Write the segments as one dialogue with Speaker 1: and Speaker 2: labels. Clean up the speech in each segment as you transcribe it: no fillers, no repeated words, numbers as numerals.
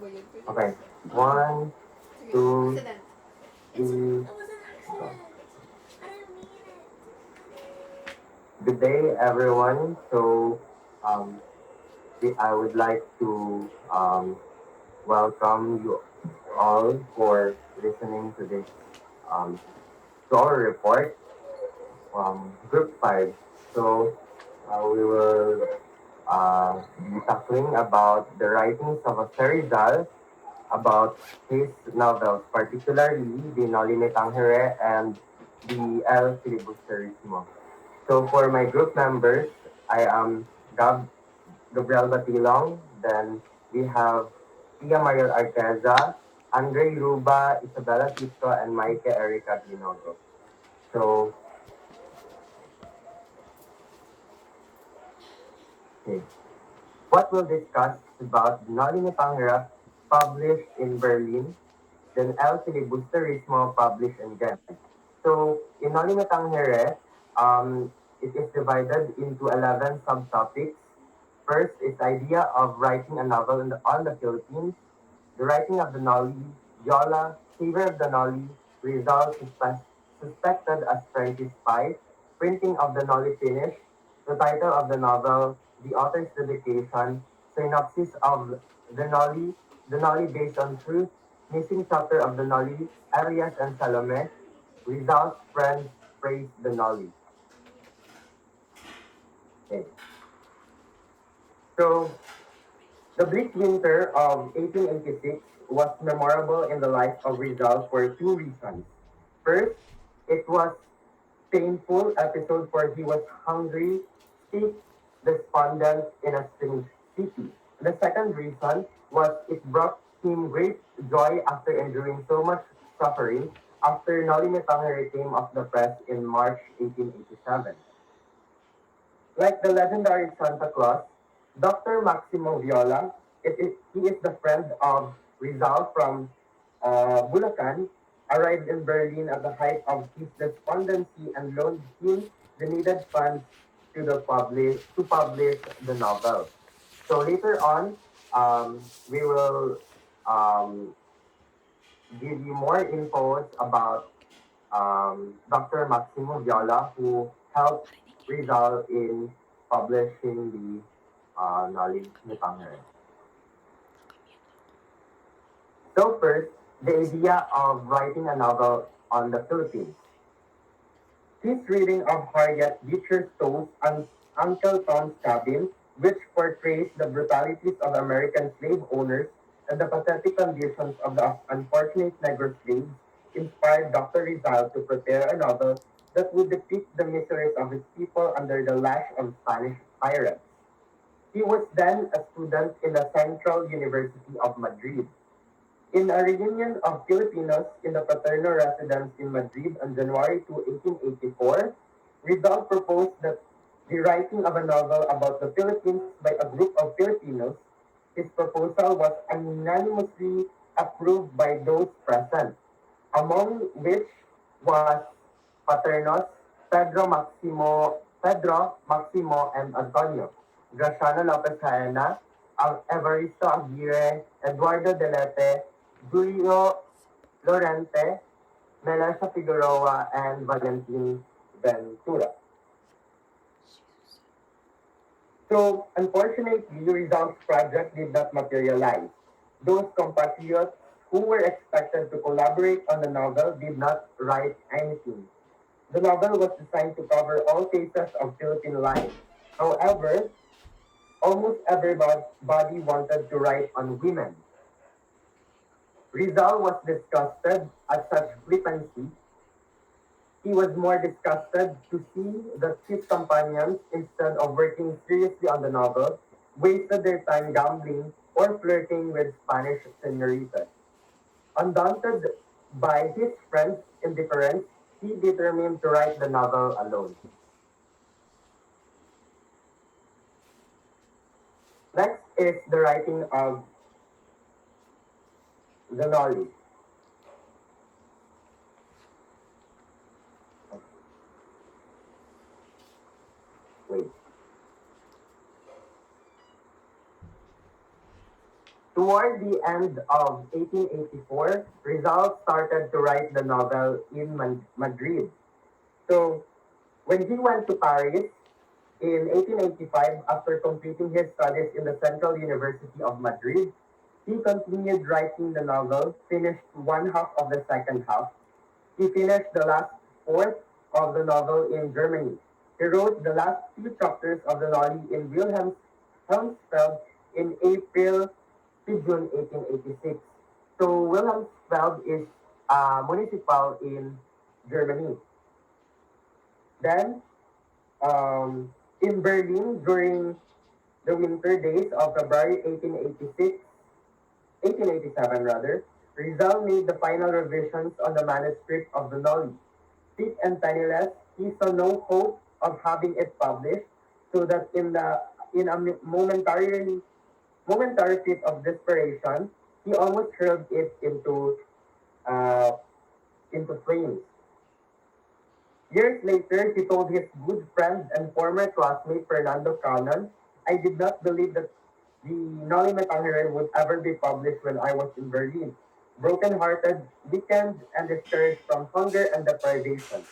Speaker 1: Okay. One, two, three. Go. Good day, everyone. Um, I would like to welcome you all for listening to this um, to our report from Group 5. We will be tackling about the writings of Rizal, about his novels, particularly the Noli Me Tangere and the El Filibusterismo. So for my group members, I am Gabriel Batilong. Then we have Tia Mariel Arteza, Andre Ruba, Isabella Tito, and Maike Erica Binogo. So, okay. What we'll discuss is about Noli Me Tangere, published in Berlin, then El Filibusterismo, published in Ghent. So, in Noli Me Tangere, it is divided into 11 subtopics. First is the idea of writing a novel on the Philippines, the writing of the Noli, Yola, saver of the Noli, Rizal suspected as French spy, printing of the Noli finished, the title of the novel, the author's dedication, synopsis of the Noli based on truth, missing chapter of the Noli, Elias and Salome, Rizal's friends praise the Noli. Okay. So, the bleak winter of 1886 was memorable in the life of Rizal for two reasons. First, it was painful episode for he was hungry, sick, despondent in a strange city. The second reason was it brought him great joy after enduring so much suffering after Noli Me Tangere came off the press in March 1887. Like the legendary Santa Claus, Dr. Maximo Viola, he is the friend of Rizal from Bulacan, arrived in Berlin at the height of his despondency and loaned him the needed funds to publish the novel. So later on, we will um, give you more infos about Dr. Maximo Viola, who helped Rizal in publishing the Noli Me Tangere. So first, the idea of writing a novel on the Philippines. His reading of Harriet Beecher Stowe's Uncle Tom's Cabin, which portrays the brutalities of American slave owners and the pathetic conditions of the unfortunate Negro slaves, inspired Dr. Rizal to prepare a novel that would depict the miseries of his people under the lash of Spanish pirates. He was then a student in the Central University of Madrid. In a reunion of Filipinos in the Paterno residence in Madrid on January 2, 1884, Rizal proposed that the writing of a novel about the Philippines by a group of Filipinos. His proposal was unanimously approved by those present, among which was Paternos, Pedro Maximo and Antonio, Graciano Lopez Jaena, Evaristo Aguirre, Eduardo Delete, Julio Lorente, Melissa Figueroa, and Valentin Ventura. So, unfortunately, Rizal's project did not materialize. Those compatriots who were expected to collaborate on the novel did not write anything. The novel was designed to cover all phases of Philippine life. However, almost everybody wanted to write on women. Rizal was disgusted at such flippancy. He was more disgusted to see that his companions, instead of working seriously on the novel, wasted their time gambling or flirting with Spanish senoritas. Undaunted by his friends' indifference, he determined to write the novel alone. Next is the writing of the Noli. Wait. To Toward the end of 1884, Rizal started to write the novel in Madrid. So when he went to Paris in 1885, after completing his studies in the Central University of Madrid, he continued writing the novel, finished one half of the second half. He finished the last fourth of the novel in Germany. He wrote the last few chapters of the novel in Wilhelmsfeld in April to June 1886. So Wilhelmsfeld is a municipal in Germany. Then, in Berlin during the winter days of February 1887 rather, Rizal made the final revisions on the manuscript of the Nolly. Sick and penniless, he saw no hope of having it published, so that in a momentary fit of desperation, he almost hurled it uh, into flames. Years later, he told his good friend and former classmate Fernando Canan, I did not believe that the Noli Me Tangere would ever be published when I was in Berlin. Broken-hearted, weakened, and discouraged from hunger and deprivation.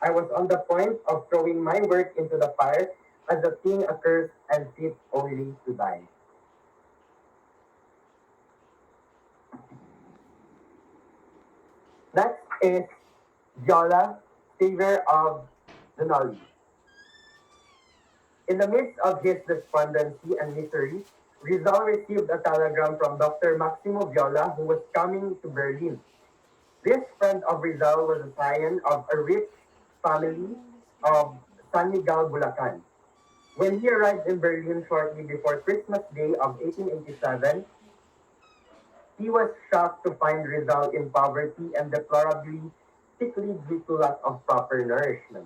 Speaker 1: I was on the point of throwing my work into the fire as a thing accursed and fit only to die. Next is Viola, savior of the Noli. In the midst of his despondency and misery, Rizal received a telegram from Dr. Maximo Viola, who was coming to Berlin. This friend of Rizal was a scion of a rich family of San Miguel, Bulacan. When he arrived in Berlin shortly before Christmas Day of 1887, he was shocked to find Rizal in poverty and deplorably sickly due to lack of proper nourishment.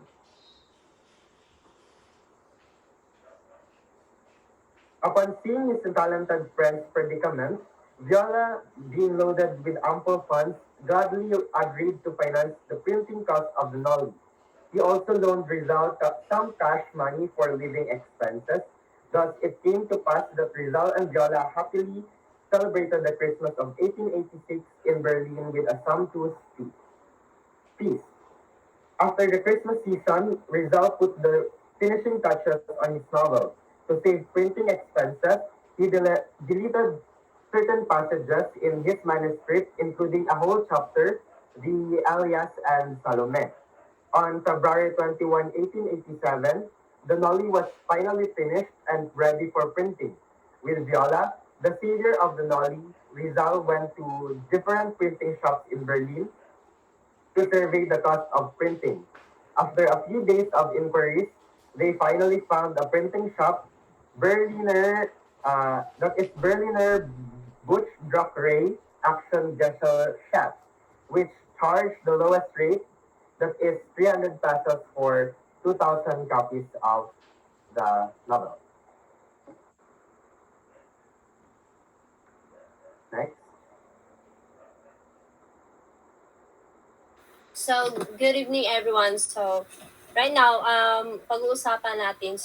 Speaker 1: Upon seeing his talented friend's predicament, Viola, being loaded with ample funds, gladly agreed to finance the printing cost of the novel. He also loaned Rizal some cash money for living expenses. Thus, it came to pass that Rizal and Viola happily celebrated the Christmas of 1886 in Berlin with a sumptuous feast. After the Christmas season, Rizal put the finishing touches on his novel. To save printing expenses, he deleted certain passages in his manuscript, including a whole chapter, the Alias and Salome. On February 21, 1887, the Nolly was finally finished and ready for printing. With Viola, the savior of the Nolly, Rizal went to different printing shops in Berlin to survey the cost of printing. After a few days of inquiries, they finally found a printing shop, that is Berliner Buchdruckerei Action Gesellschaft, which charged the lowest rate, that is 300 pesos for 2,000 copies of the novel. Next.
Speaker 2: So, good evening everyone. So, right now, pag-uusapan natin,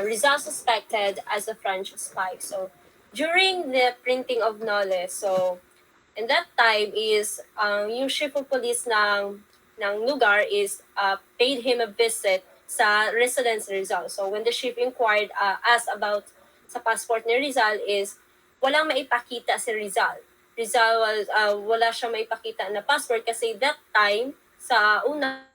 Speaker 2: Rizal suspected as a French spy. So, during the printing of Nole, in that time is, yung chief of police ng lugar is paid him a visit sa residence ni Rizal. So, when the chief inquired, asked about sa passport ni Rizal is, walang maipakita si Rizal. Rizal was, wala siyang maipakita na passport kasi that time, sa una,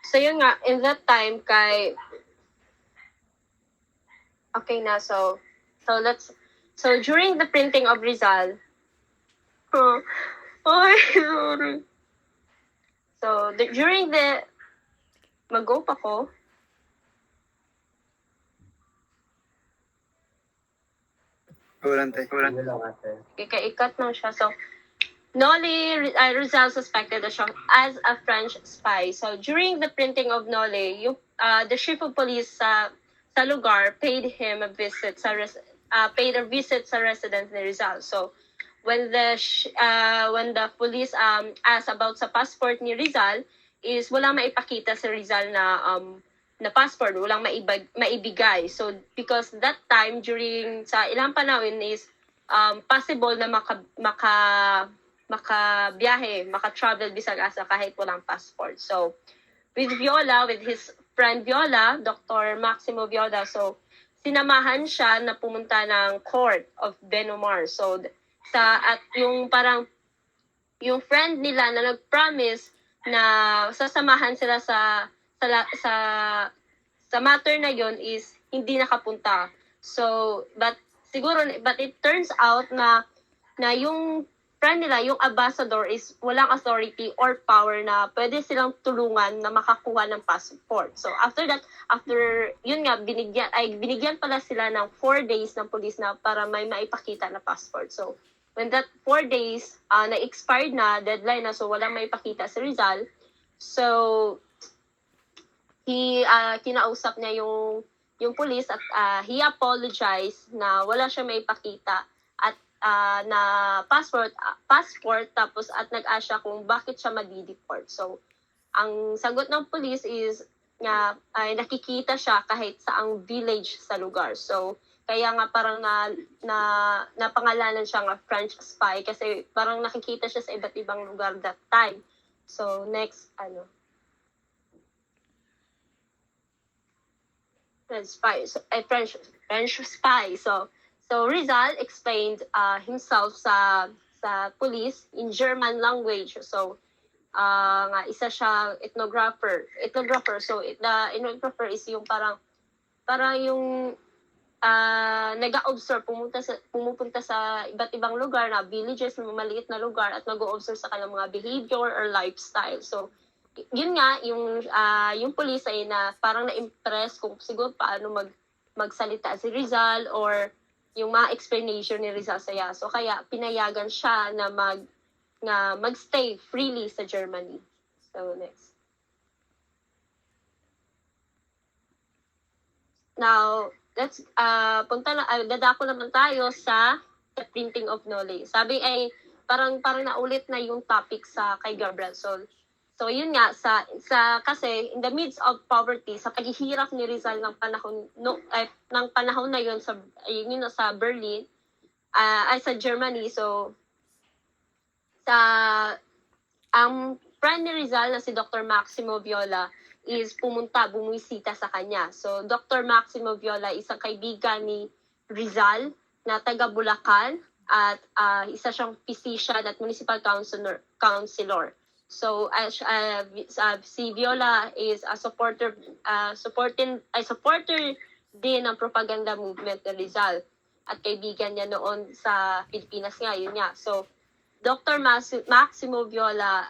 Speaker 2: so yun nga, in that time, kay, Okay na, so during the printing of Rizal, oh, sorry. So during the mag-go pa ko.
Speaker 3: Walang tayo.
Speaker 1: Sige lang ate.
Speaker 2: Ika-ikat lang siya. So Rizal suspected as a French spy. So during the printing of Nole, the chief of police sa lugar paid him a visit sa residence ni Rizal. So when the police asked about sa passport ni Rizal, is walang maipakita si Rizal na passport, walang maibigay. So because that time during sa ilang panahon is possible na makabiyahe, maka-travel bisag asa kahit walang passport. So, with his friend Viola, Dr. Maximo Viola, so, sinamahan siya na pumunta ng court of Benumar. So, at yung friend nila na nag-promise na sasamahan sila sa matter na yon is hindi nakapunta. So, but it turns out na yung friend nila, yung ambassador is walang authority or power na pwede silang tulungan na makakuha ng passport. So after yun nga, binigyan pala sila ng 4 days ng police na para may maipakita na passport. So when that 4 days na-expired na, deadline na, so walang maipakita si Rizal, so kinausap niya yung police at he apologized na wala siya maipakita at na passport tapos at nag-ask siya kung bakit siya madi-deport. So ang sagot ng police is nga ay nakikita siya kahit sa ang village sa lugar. So kaya nga parang napangalanan siya nga French spy kasi parang nakikita siya sa iba't ibang lugar that time. So next French spy. So Rizal explained himself sa police in German language. So nga isa siya ethnographer. So the ethnographer is yung parang yung nag-observe, pumupunta sa iba't ibang lugar na villages, maliit na lugar at nag-observe sa kanilang mga behavior or lifestyle. So yun nga yung police ay na parang na-impress kung siguro paano magsalita si Rizal or yung mga explanation ni Rizal saya. So kaya pinayagan siya na magstay freely sa Germany. So next. Now, let's dadako naman tayo sa printing of knowledge. Sabi ay parang naulit na yung topic sa kay Gabriel. So yun nga kasi in the midst of poverty, sa paghihirap ni Rizal ng panahon na yun sa Berlin, sa Germany. So ang friend ni Rizal na si Dr. Maximo Viola is bumisita sa kanya. So Dr. Maximo Viola isang kaibigan ni Rizal na taga Bulacan at isa siyang physician at municipal councilor. So si Viola is a supporter din ng propaganda movement ni Rizal at kaibigan niya noon sa Pilipinas nga, yun nga. So Dr. Maximo Viola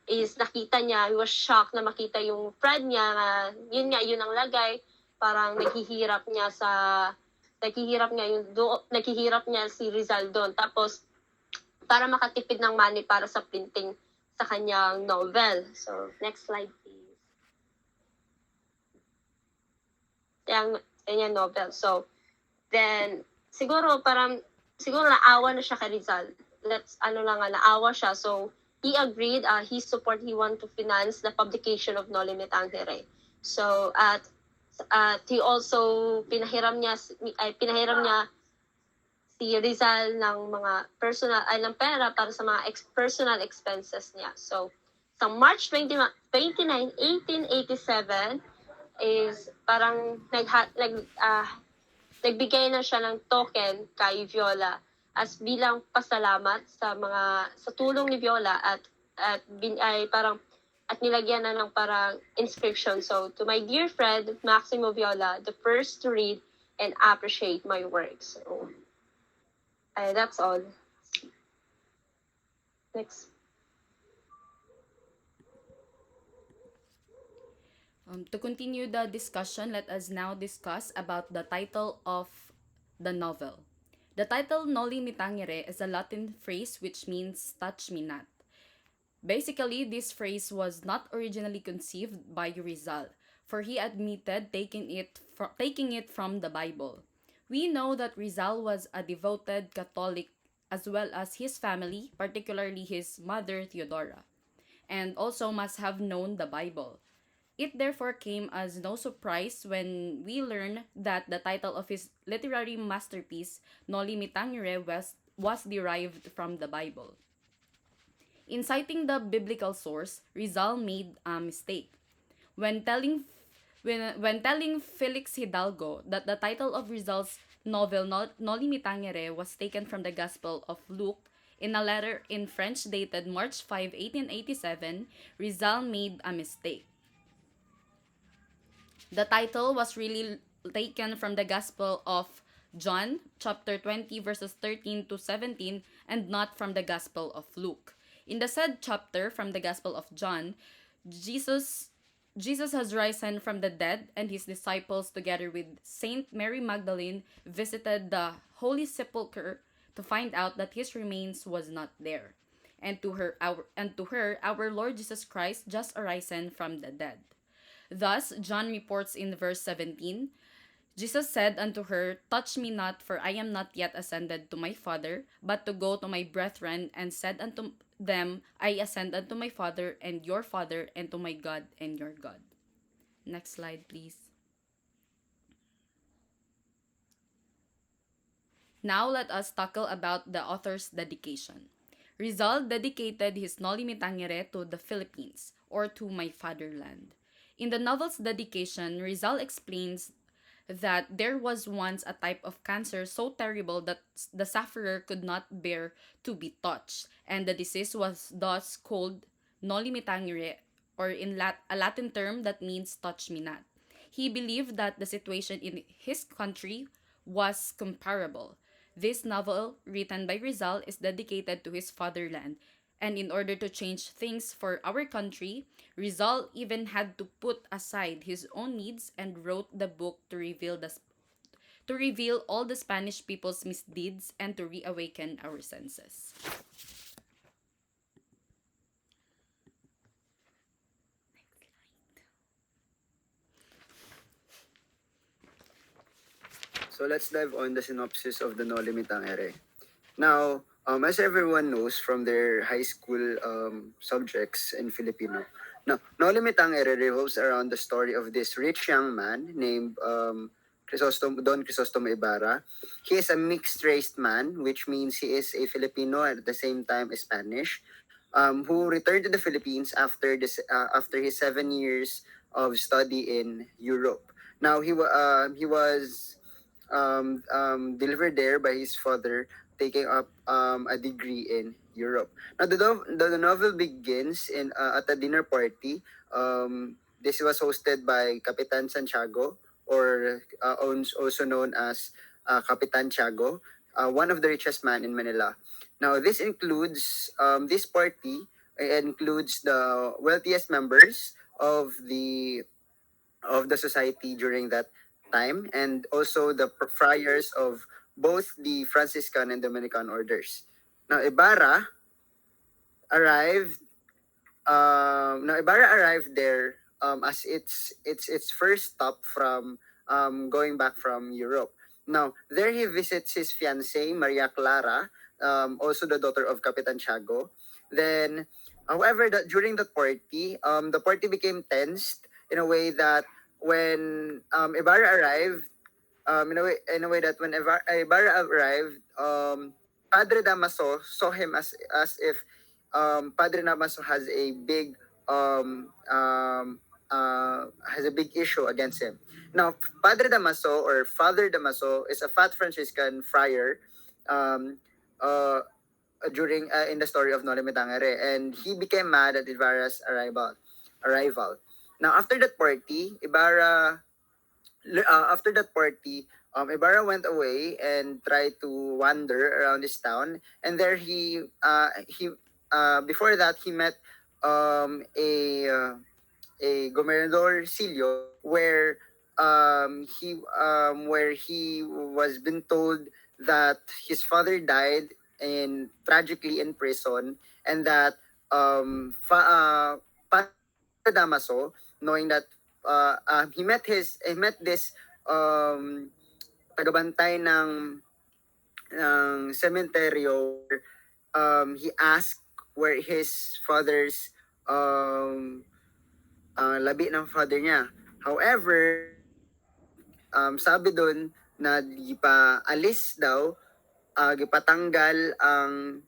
Speaker 2: is nakita niya, he was shocked na makita yung friend niya na yun ang lagay, parang naghihirap niya si Rizal doon. Tapos para makatipid ng money para sa printing sa kanyang novel. So, next slide please. Kanyang novel. So, then, siguro naawa na siya kay Rizal. Naawa siya. So, he agreed, he want to finance the publication of Noli Me Tangere. So, at he also pinahiram niya si Rizal ng mga ng pera para sa mga personal expenses niya. So, sa March 29, 1887 is parang nagbigay na siya ng token kay Viola as bilang pasalamat sa tulong ni Viola at nilagyan na ng parang inscription. So, to my dear friend, Maximo Viola, the first to read and appreciate my work. So that's all. Next.
Speaker 4: To continue the discussion, let us now discuss about the title of the novel. The title Noli Me Tangere is a Latin phrase which means touch me not. Basically, this phrase was not originally conceived by Rizal, for he admitted taking it from the Bible. We know that Rizal was a devoted Catholic as well as his family, particularly his mother Theodora, and also must have known the Bible. It therefore came as no surprise when we learn that the title of his literary masterpiece, Noli Me Tangere, was derived from the Bible. In citing the biblical source, Rizal made a mistake. When telling when telling Felix Hidalgo that the title of Rizal's novel Noli Me Tangere was taken from the Gospel of Luke, in a letter in French dated March 5, 1887, Rizal made a mistake. The title was really taken from the Gospel of John, chapter 20, verses 13 to 17, and not from the Gospel of Luke. In the said chapter from the Gospel of John, Jesus Jesus has risen from the dead, and his disciples, together with Saint Mary Magdalene, visited the Holy Sepulchre to find out that his remains was not there. And to her, our Lord Jesus Christ just arisen from the dead. Thus, John reports in verse 17, Jesus said unto her, touch me not, for I am not yet ascended to my Father, but to go to my brethren, and said unto them, I ascend unto my Father and your Father, and to my God and your God. Next slide, please. Now let us tackle about the author's dedication. Rizal dedicated his Noli Me Tangere to the Philippines, or to my fatherland. In the novel's dedication, Rizal explains that there was once a type of cancer so terrible that the sufferer could not bear to be touched, and the disease was thus called Noli Me Tangere, or in a Latin term that means touch me not. He believed that the situation in his country was comparable. This novel, written by Rizal, is dedicated to his fatherland, and in order to change things for our country, Rizal even had to put aside his own needs and wrote the book to reveal all the Spanish people's misdeeds and to reawaken our senses.
Speaker 3: So let's dive on the synopsis of the Noli Me Tangere. Now, as everyone knows from their high school subjects in Filipino, now Noli Me Tangere revolves around the story of this rich young man named Don Crisostomo Ibarra. He is a mixed-race man, which means he is a Filipino and at the same time a Spanish, who returned to the Philippines after his 7 years of study in Europe. Now he was delivered there by his father, taking up a degree in Europe. Now, the novel begins at a dinner party. This was hosted by Capitan Santiago, or also known as Capitan Tiago, one of the richest man in Manila. Now, this party includes the wealthiest members of the society during that time, and also the friars of both the Franciscan and Dominican orders. Now arrived Ibarra arrived there as its first stop from going back from Europe. Now there he visits his fiancée Maria Clara, also the daughter of Capitan Tiago. Then, however, that during the party became tensed in a way that when Ibarra arrived, in a way that when Ibarra arrived, Padre Damaso saw him as if Padre Damaso has a big issue against him. Now, Padre Damaso or Father Damaso is a fat Franciscan friar, um, uh, during in the story of Noli Me Tangere, and he became mad at Ibarra's arrival. Now, after that party, after that party, Ibarra went away and tried to wander around his town, and there before that he met um, a uh, a gobernador Silio where he was been told that his father died in tragically in prison, and that Padre Damaso, knowing that he met this um, tagabantay ng cementerio where he asked where his father's um, labi ng father niya. However, sabi doon na alis daw, gipatanggal ang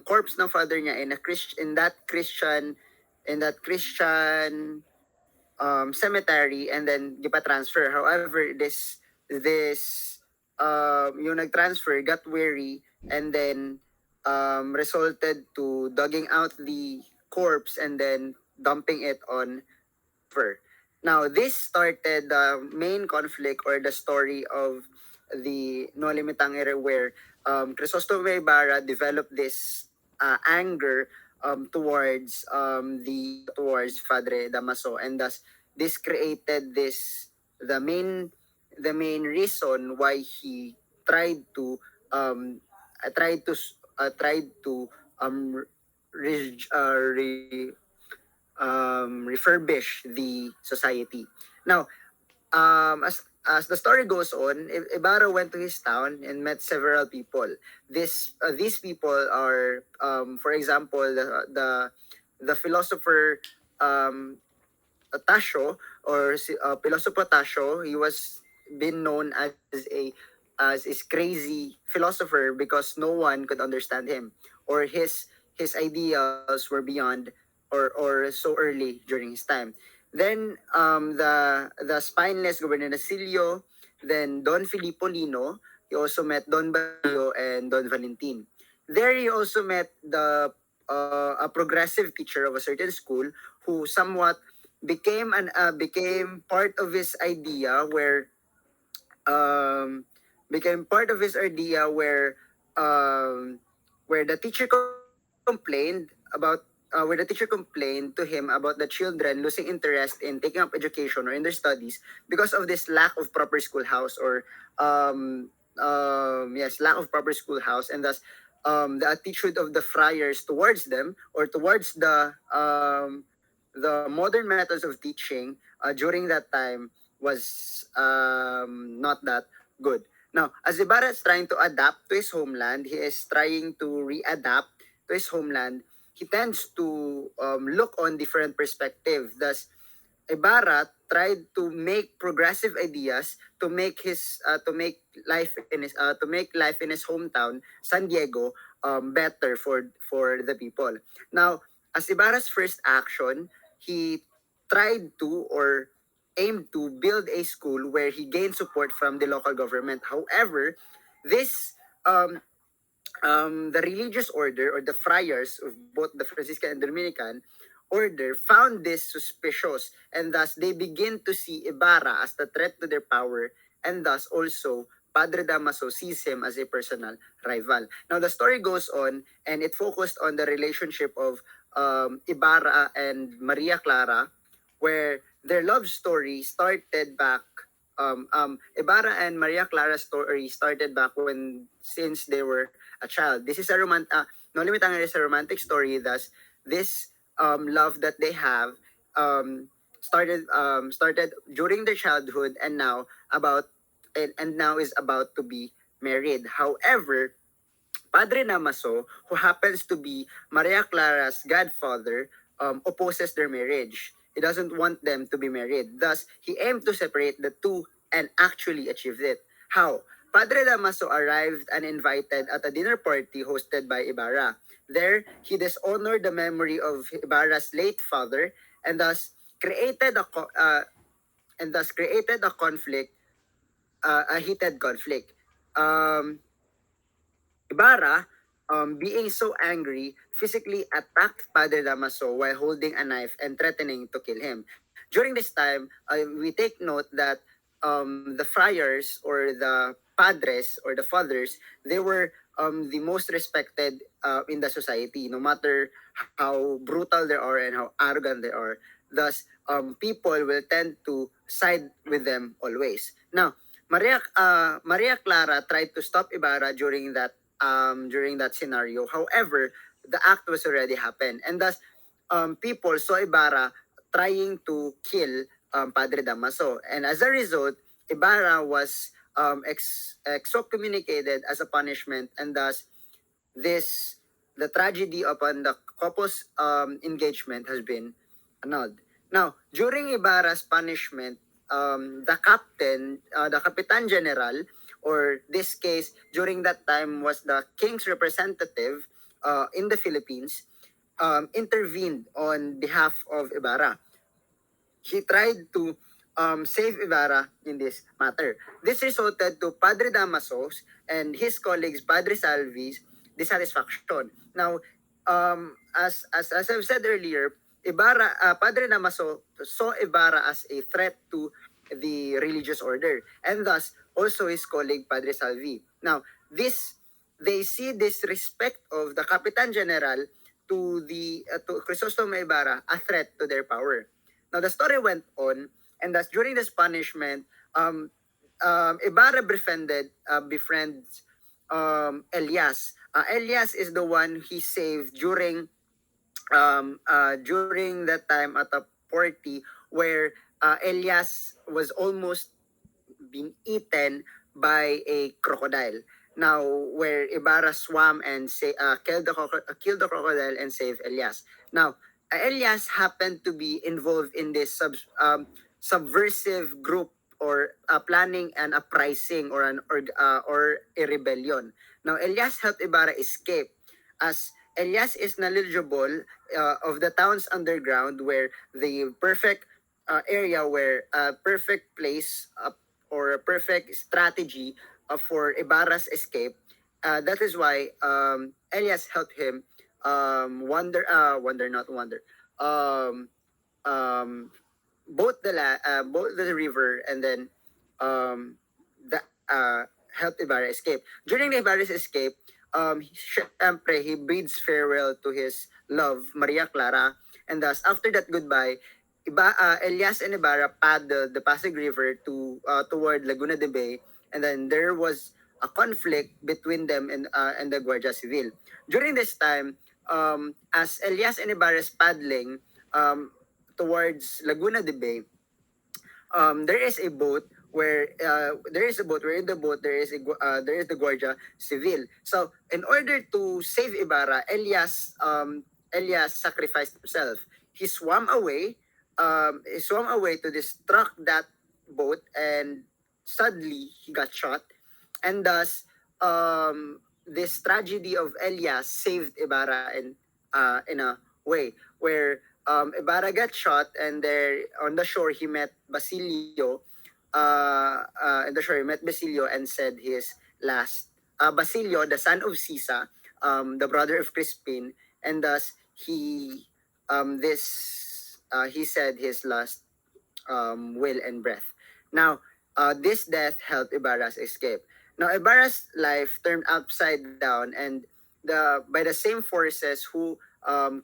Speaker 3: corpse ng father niya in a Christ in that Christian cemetery, and then gipa-transfer. However, this yung nag-transfer got weary, and then resulted to dogging out the corpse and then dumping it on river. Now, this started the main conflict or the story of the No Limitang era, where Crisostomo Ibarra developed this anger towards Padre Damaso, and thus this created the main reason why he tried to um tried to um re, re, refurbish the society. Now, as the story goes on, Ibarra went to his town and met several people. These people are, for example, the philosopher um, Tasho, or philosopher Tasho. He was been known as is crazy philosopher because no one could understand him, or his ideals were beyond or so early during his time. Then the spineless Governor Nasilio, then Don Filippo Lino. He also met Don Basilio and Don Valentin. There he also met the a progressive teacher of a certain school who somewhat became part of his idea um where um the teacher complained to him about the children losing interest in taking up education or in their studies because of this lack of proper schoolhouse, or lack of proper schoolhouse, and thus the attitude of the friars towards them, or towards the modern methods of teaching during that time was not that good. Now, as Ibarra is trying to adapt to his homeland, he is trying to readapt to his homeland. He tends to look on different perspective. Thus, Ibarra tried to make progressive ideas to make life in his hometown, San Diego, better for the people. Now, as Ibarra's first action, he tried to or aimed to build a school where he gained support from the local government. However, this the religious order, or the friars of both the Franciscan and Dominican order, found this suspicious, and thus they begin to see Ibarra as the threat to their power, and thus also Padre Damaso sees him as a personal rival. Now the story goes on, and it focused on the relationship of Ibarra and Maria Clara, where their love story started back. Ibarra and Maria Clara's story started back when since they were a child. This is No Limitang is a romantic story. Thus, this love that they have started during their childhood, and now is about to be married. However, Padre Namaso, who happens to be Maria Clara's godfather, opposes their marriage. He doesn't want them to be married. Thus, he aimed to separate the two and actually achieved it. How? Padre Damaso arrived uninvited at a dinner party hosted by Ibarra. There, he dishonored the memory of Ibarra's late father, and thus created a co- and thus created a conflict, a heated conflict. Um, Ibarra, being so angry, physically attacked Padre Damaso while holding a knife and threatening to kill him. During this time, we take note that the friars or the padres or the fathers, they were the most respected in the society, no matter how brutal they are and how arrogant they are. Thus, people will tend to side with them always. Now, Maria Clara tried to stop Ibarra during that scenario. However, the act was already happened, and thus people saw Ibarra trying to kill Padre Damaso, and as a result, Ibarra was excommunicated as a punishment, and thus this the tragedy upon the couple's engagement has been annulled. Now, during Ibarra's punishment, the Capitan General, or this case during that time was the king's representative in the Philippines, intervened on behalf of Ibarra. He tried to save Ibarra in this matter. This resulted to Padre Damaso's and his colleagues Padre Salvi's dissatisfaction. Now, as I've said earlier, Padre Damaso saw Ibarra as a threat to the religious order, and thus also his colleague Padre Salvi. Now, this they see this respect of the Capitan General to Crisostomo Ibarra a threat to their power. Now the story went on, and thus during this punishment, Ibarra befriends Elias. Elias is the one he saved during that time at a party where Elias was almost been eaten by a crocodile. Now, where Ibarra swam and killed the crocodile and saved Elias. Now, Elias happened to be involved in this subversive group or planning an uprising or a rebellion. Now, Elias helped Ibarra escape as Elias is knowledgeable of the town's underground where the perfect area where a perfect place or a perfect strategy for Ibarra's escape. That is why Elias helped him wander, not wander, um, um, both the river and then helped Ibarra escape. During the Ibarra's escape, syempre, he bids farewell to his love, Maria Clara, and thus after that goodbye, Elias and Ibarra paddled the Pasig River toward Laguna de Bay, and then there was a conflict between them and the Guardia Civil. During this time, as Elias and Ibarra is paddling towards Laguna de Bay, there is a boat where in the boat there is the Guardia Civil. So in order to save Ibarra, Elias sacrificed himself. He swam away to distract that boat, and suddenly he got shot, and thus this tragedy of Elias saved Ibarra in a way where Ibarra got shot, and there on the shore he met Basilio. In the shore he met Basilio and said his last. Basilio, the son of Sisa, the brother of Crispin, and thus he said his last will and breath. Now, this death helped Ibarra's escape. Now, Ibarra's life turned upside down, and by the same forces who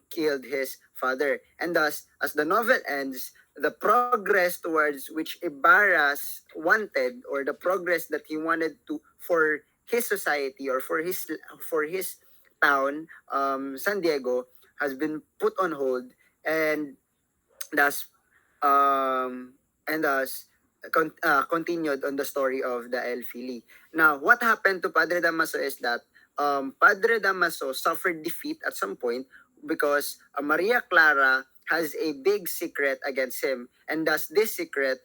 Speaker 3: killed his father. And thus, as the novel ends, the progress towards which Ibarra's wanted, or the progress that he wanted to for his society or for his town, San Diego, has been put on hold, and thus continued on the story of the El Fili. Now, what happened to Padre Damaso is that Padre Damaso suffered defeat at some point because Maria Clara has a big secret against him, and thus this secret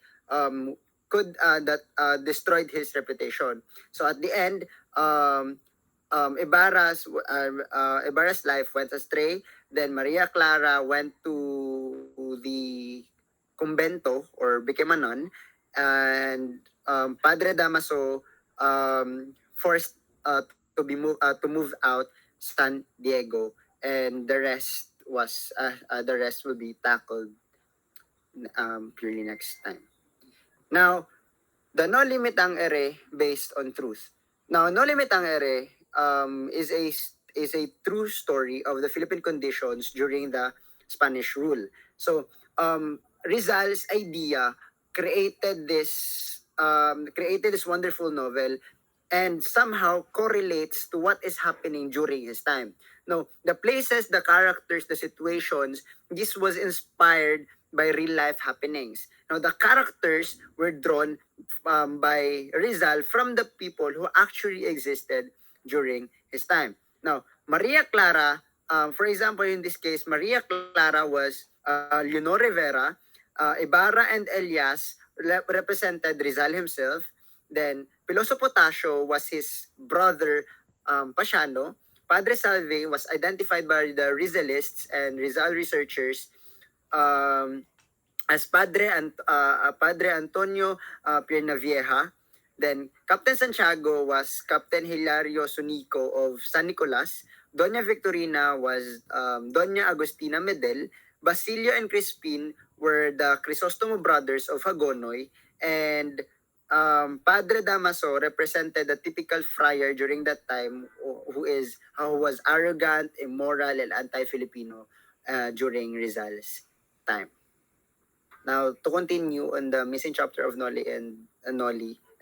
Speaker 3: could that destroyed his reputation. So at the end, Ibarra's life went astray. Then Maria Clara went to the convento or became a nun, and Padre Damaso forced to move out San Diego, and the rest will be tackled purely next time. Now, the No Limit Ang Ere based on truth. Now, No Limit Ang Ere is a true story of the Philippine conditions during the Spanish rule. So, Rizal's idea created this wonderful novel and somehow correlates to what is happening during his time. No, the places, the characters, the situations, this was inspired by real life happenings. Now, the characters were drawn by Rizal from the people who actually existed during his time. Now, Maria Clara, for example, in this case, Maria Clara was Leonor Rivera, Ibarra and Elias represented Rizal himself. Then, Piloso Potasio was his brother, Pasiano. Padre Salve was identified by the Rizalists and Rizal researchers um, as Padre Antonio Piernavieja. Then Captain Santiago was Captain Hilario Sunico of San Nicolas. Doña Victorina was Doña Agustina Medel. Basilio and Crispin were the Crisostomo brothers of Hagonoy. And Padre Damaso represented the typical friar during that time who was arrogant, immoral, and anti-Filipino during Rizal's time. Now, to continue on the missing chapter of Noli,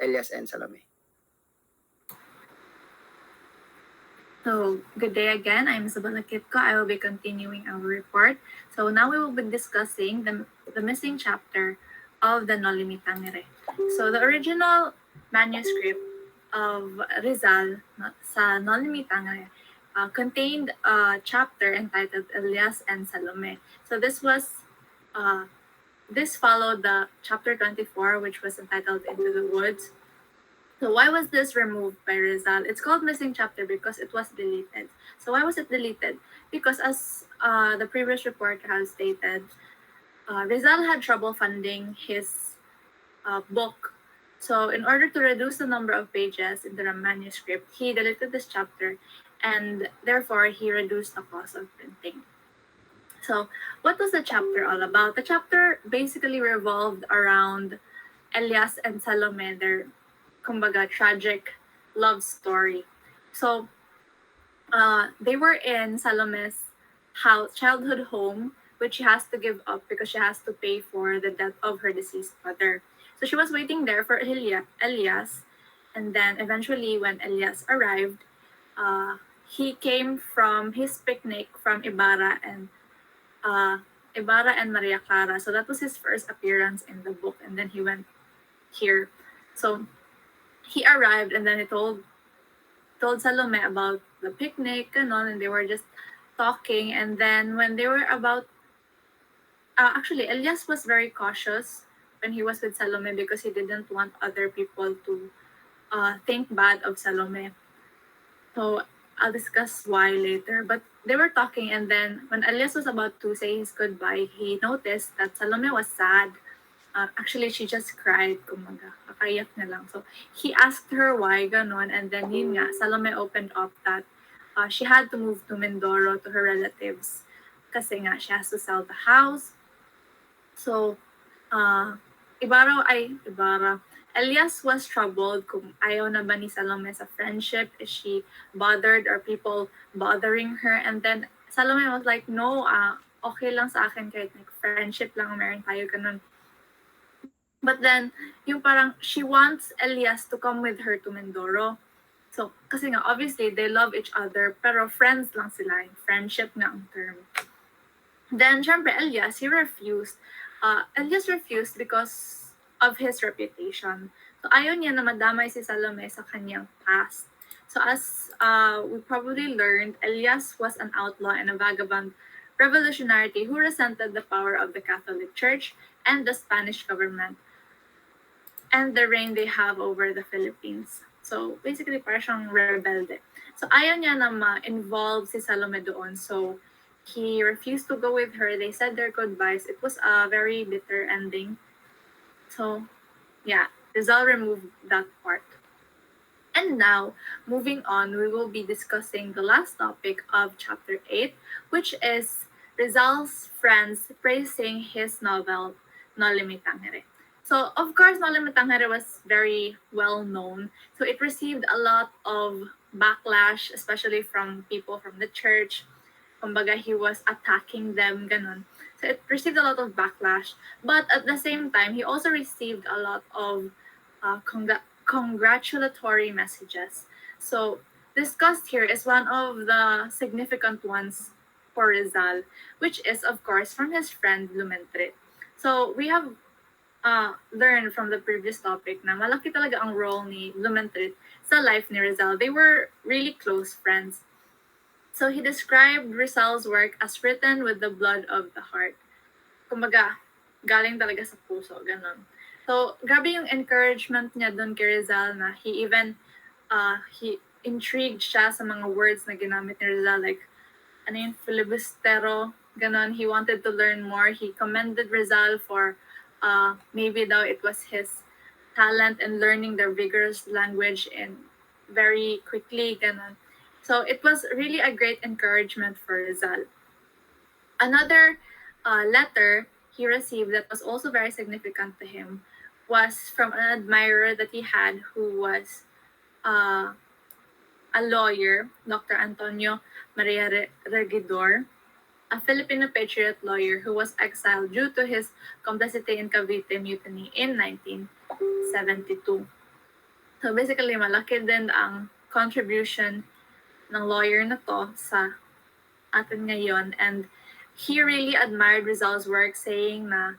Speaker 3: Elias, and Salome.
Speaker 5: So, good day again. I'm Isabella Kitko. I will be continuing our report. So, now we will be discussing the missing chapter of the Noli Me Tangere. So, the original manuscript of Rizal sa Noli Me Tangere contained a chapter entitled Elias and Salome. So, this followed the chapter 24, which was entitled Into the Woods. So why was this removed by Rizal? It's called missing chapter because it was deleted. So why was it deleted? Because as the previous reporter has stated, Rizal had trouble funding his book. So in order to reduce the number of pages in the manuscript, he deleted this chapter and therefore he reduced the cost of printing. So what was the chapter all about? The chapter basically revolved around Elias and Salome, their kumbaga tragic love story. So they were in Salome's childhood home, which she has to give up because she has to pay for the death of her deceased mother. So she was waiting there for Elias, and then eventually when Elias arrived, he came from his picnic from Ibarra and Maria Clara. So that was his first appearance in the book, and then he went here. So he arrived and then he told Salome about the picnic and they were just talking. And then when they were about actually Elias was very cautious when he was with Salome because he didn't want other people to think bad of Salome. So I'll discuss why later. But they were talking, and then when Elias was about to say his goodbye, he noticed that Salome was sad. Actually, she just cried, kumaga, kakayak na lang. So, he asked her why, ganon, and then yun nga, Salome opened up that she had to move to Mindoro to her relatives kasi nga, she has to sell the house. So, Ibarra, Elias was troubled kung ayaw na ba ni Salome sa friendship. Is she bothered or people bothering her? And then, Salome was like, no, okay lang sa akin kahit friendship lang meron tayo, ganun. But then, yung parang, she wants Elias to come with her to Mindoro. So, kasi nga, obviously, they love each other, pero friends lang sila. Friendship nga ang term. Then, syempre, Elias, he refused. Elias refused because of his reputation. So, ayaw niya na madamay si Salome sa kanyang past. So, as we probably learned, Elias was an outlaw and a vagabond revolutionary who resented the power of the Catholic Church and the Spanish government and the reign they have over the Philippines. So, basically, parang siyang rebelde. So, ayaw niya na ma-involve si Salome doon. So, he refused to go with her. They said their goodbyes. It was a very bitter ending. So, yeah, Rizal removed that part. And now, moving on, we will be discussing the last topic of chapter 8, which is Rizal's friends praising his novel, Noli Me Tangere. So, of course, Noli Me Tangere was very well known. So, it received a lot of backlash, especially from people from the church. Kumbaga, he was attacking them, ganun. So, it received a lot of backlash. But at the same time, he also received a lot of congratulatory messages. So, discussed here is one of the significant ones for Rizal, which is, of course, from his friend Lumentre. So, we have learn from the previous topic na malaki talaga ang role ni Lumentrit sa life ni Rizal. They were really close friends. So he described Rizal's work as written with the blood of the heart. Kumbaga, galing talaga sa puso, ganun. So, grabe yung encouragement niya doon kay Rizal na he intrigued siya sa mga words na ginamit ni Rizal, like, ano yun, filibustero, ganon. He wanted to learn more. He commended Rizal for maybe daw it was his talent in learning the vigorous language and very quickly, ganon. So it was really a great encouragement for Rizal. Another letter he received that was also very significant to him was from an admirer that he had who was uh, a lawyer, Dr. Antonio Maria Regidor, a Filipino patriot lawyer who was exiled due to his complicity in Cavite Mutiny in 1972. So basically, malaki din ang contribution ng lawyer na to sa atin ngayon, and he really admired Rizal's work, saying na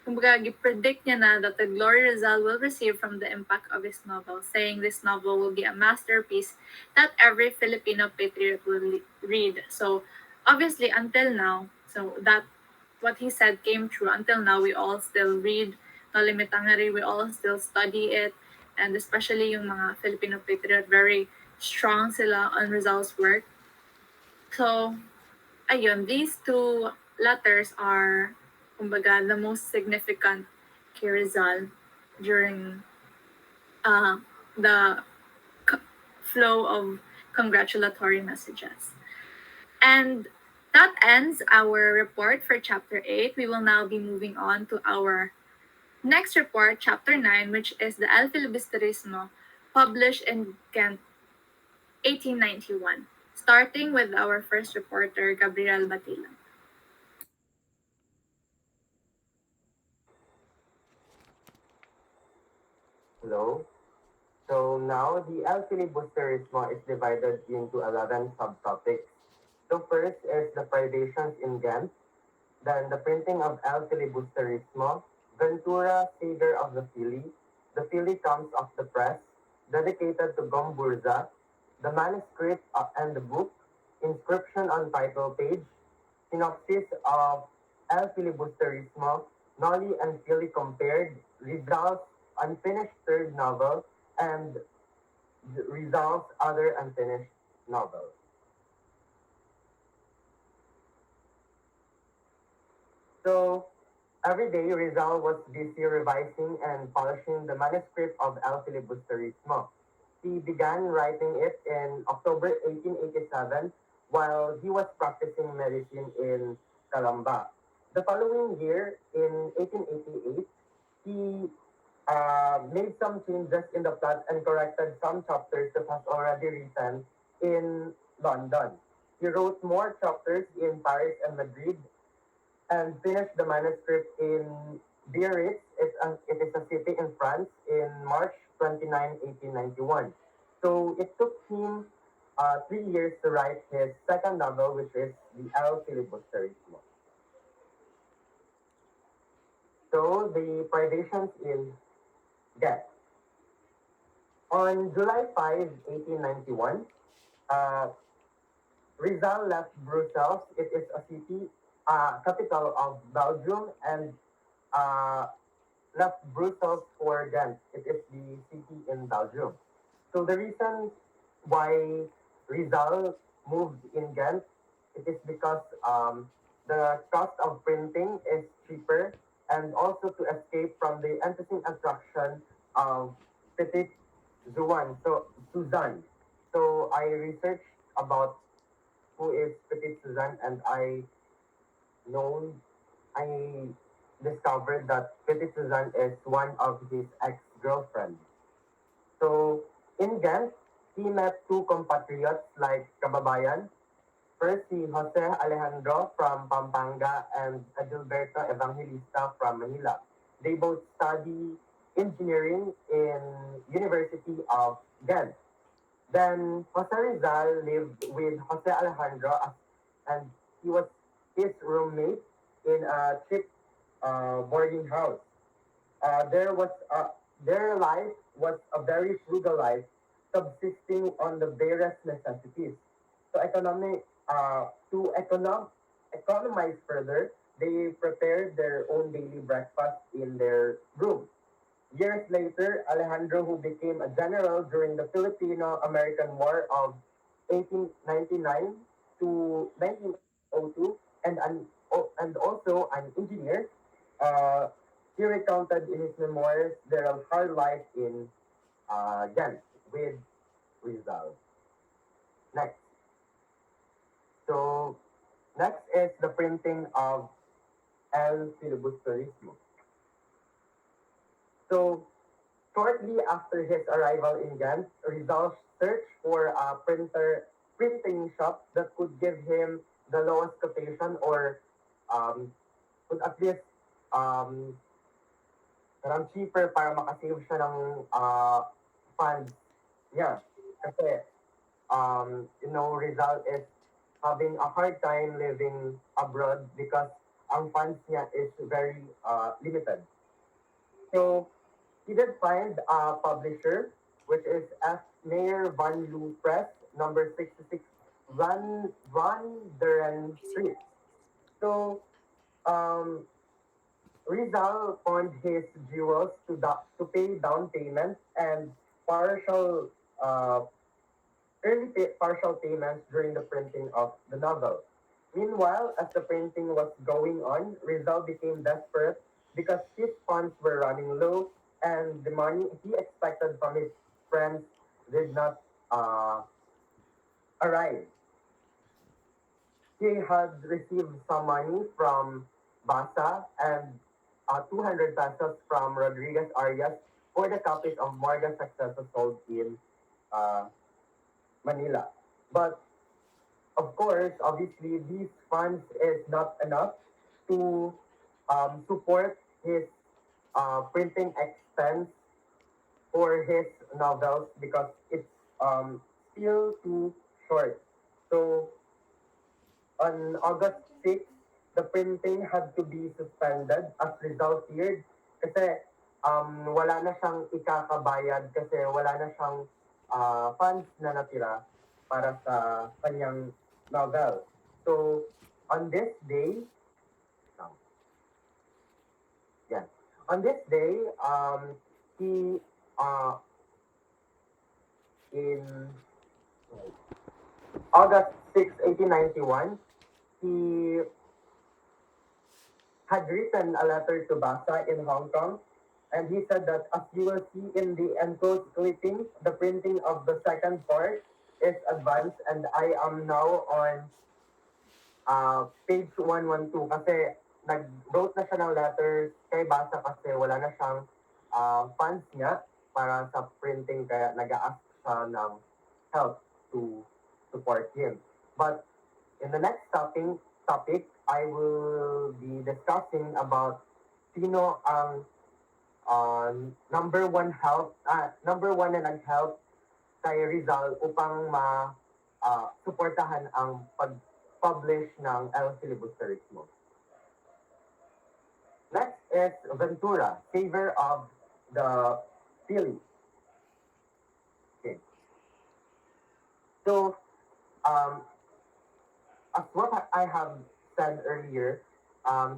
Speaker 5: kumbaga, predict niya na that the glory Rizal will receive from the impact of his novel, saying this novel will be a masterpiece that every Filipino patriot will read. So, obviously, until now, so that what he said came true. Until now, we all still read Noli Me Tangere, we all still study it, and especially yung mga Filipino patriot, very strong sila on Rizal's work. So, ayun, these two letters are, kumbaga, the most significant kay Rizal during uh, the c- flow of congratulatory messages. And that ends our report for chapter 8. We will now be moving on to our next report, chapter 9, which is the El Filibusterismo, published in Ghent, 1891, starting with our first reporter, Gabriel Batila.
Speaker 1: Hello. So now the El Filibusterismo is divided into 11 subtopics. So first is the privations in Ghent, then the printing of El Filibusterismo, Ventura, Savior of the Fili comes of the press, dedicated to Gomburza, the manuscript and the book, inscription on title page, synopsis of El Filibusterismo, Nolly and Fili compared, Rizal's unfinished third novel, and Rizal's other unfinished novel. So every day, Rizal was busy revising and polishing the manuscript of El Filibusterismo. He began writing it in October 1887 while he was practicing medicine in Calamba. The following year, in 1888, he made some changes in the plot and corrected some chapters that was already written in London. He wrote more chapters in Paris and Madrid and finished the manuscript in Biarritz. It is a city in France in March 29, 1891. So it took him 3 years to write his second novel, which is the El Filibusterismo. So the privations in death. On July 5, 1891, uh, Rizal left Brussels. It is a city, capital of Belgium, and uh, left Brussels for Ghent. It is the city in Belgium. So the reason why Rizal moved in Ghent, it is because the cost of printing is cheaper, and also to escape from the interesting attraction of Petit Suzanne. So I researched about who is Petit Suzanne, and know I discovered that Petit Suzanne is one of his ex-girlfriends. So in Ghent, he met two compatriots like kababayan. First, si Jose Alejandro from Pampanga and Adilberto Evangelista from Manila. They both study engineering in University of Ghent. Then Jose Rizal lived with Jose Alejandro and he was his roommate in a cheap boarding house. There was their life was a very frugal life, subsisting on the barest necessities. So economize further, they prepared their own daily breakfast in their room. Years later, Alejandro, who became a general during the Filipino-American War of 1899 to 1902, and also an engineer, uh, he recounted in his memoirs their hard life in Ghent with Rizal. Next. So, next is the printing of El Filibusterismo. So, shortly after his arrival in Ghent, Rizal searched for a printing shop that could give him the lowest quotation or um, could at least um, parang cheaper para makasave siya ng funds niya. Kasi, Rizal is having a hard time living abroad because ang funds niya is very limited. So, he did find a publisher, which is F. Mayer Van Loo Press, number 66, Van Deren Street. So, um, Rizal pawned his jewels to pay down payment and partial uh, partial payments during the printing of the novel. Meanwhile, as the printing was going on, Rizal became desperate because his funds were running low and the money he expected from his friends did not uh, arrive. He had received some money from Basa and 200 pesos from Rodriguez Arias for the copies of Morgan Successors sold in uh, Manila. But of course, obviously, these funds is not enough to support his printing expense for his novels because it's still too short. So on August 6, the printing had to be suspended as result feared kasi wala na siyang ikakabayad kasi wala na siyang funds na natira para sa kanyang novel. So, on this day, um, yeah, on this day, he, uh, in August 6, 1891, he had written a letter to Basa in Hong Kong, and he said that as you will see in the enclosed clipping, the printing of the second part is advanced, and I am now on page 112 kasi nag-wrote na siya ng letters kay Basa kasi wala na siyang funds niya para sa printing kaya nag-ask siya ng help to support him. But in the next topic, I will be discussing about sino ang number one na nag-help kay Rizal upang suportahan ang pag-publish ng El Filibusterismo. Next is Ventura, Savior of the Philly. Okay. So, um, as what I have said earlier,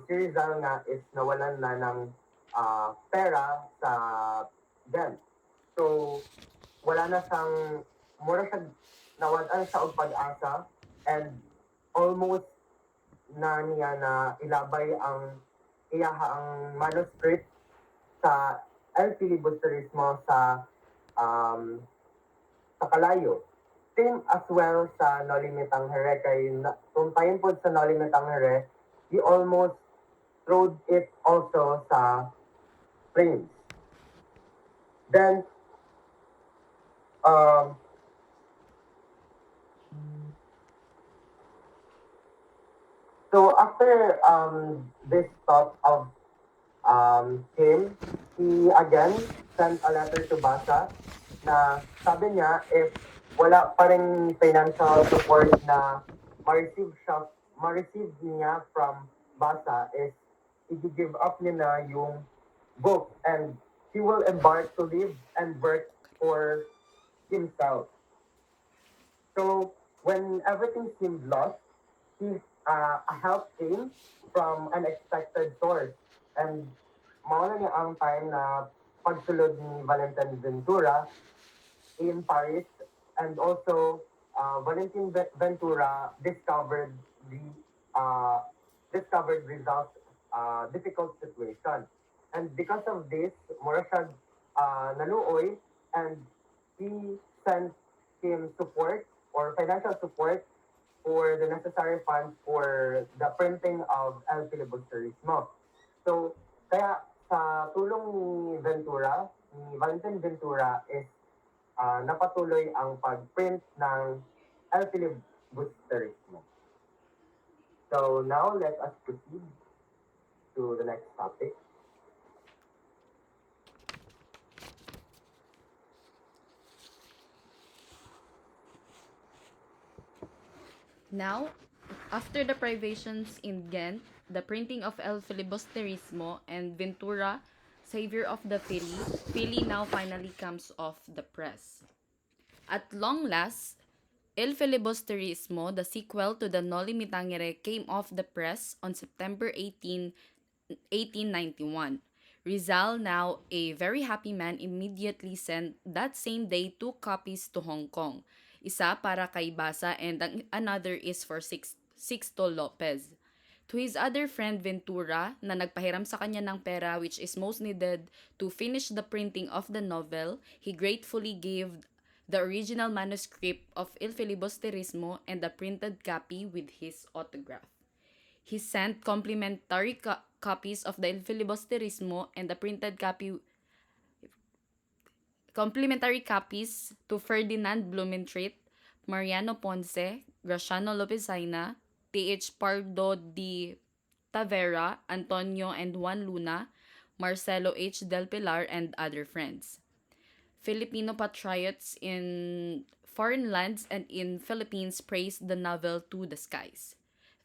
Speaker 1: si Rizal nga is nawalan na ng pera sa debt. So, wala na siyang, mura siya, nawalan siya og pag-asa and almost na niya na ilabay ang iyaha ang manuscript sa El Filibusterismo um, sa kalayo. Same as well sa Noli Me Tangere kay kung tayo po sa Noli Me Tangere, he almost throwed it also sa flames. Then, um, so after this thought of him, he again sent a letter to Basa na sabi niya if wala pa rin financial support na ma-receive siya, ma-receive niya from Basa is i-give up niya na yung book and he will embark to live and work for himself. So when everything seemed lost, he a help came from unexpected source. And mauna niya ang time na pagsulod ni Valentin Ventura in Paris and also Valentin Ventura the uh, discovered Rizal's difficult situation. And because of this, mura siya naluoy and he sent him support or financial support for the necessary funds for the printing of El Filibusterismo. So, kaya sa tulong ni Ventura, ni Valentin Ventura is napatuloy ang pag-print ng El Filibusterismo. So now let us proceed to the next topic.
Speaker 4: Now, after the privations in Ghent, the printing of El Filibusterismo and Ventura, Savior of the Philly now finally comes off the press. At long last, El Filibusterismo, the sequel to the Noli Me Tangere, came off the press on September 1891. Rizal, now a very happy man, immediately sent that same day two copies to Hong Kong. Isa para kay Basa and another is for Sixto Lopez. To his other friend Ventura, na nagpahiram sa kanya ng pera which is most needed to finish the printing of the novel, he gratefully gave the original manuscript of Il Filibusterismo and the printed copy with his autograph. He sent complimentary copies of the Il Filibusterismo and the printed copy complimentary copies to Ferdinand Blumentritt, Mariano Ponce, Graciano Lopezaina, T.H. Pardo de Tavera, Antonio and Juan Luna, Marcelo H. Del Pilar, and other friends. Filipino patriots in foreign lands and in Philippines praised the novel to the skies.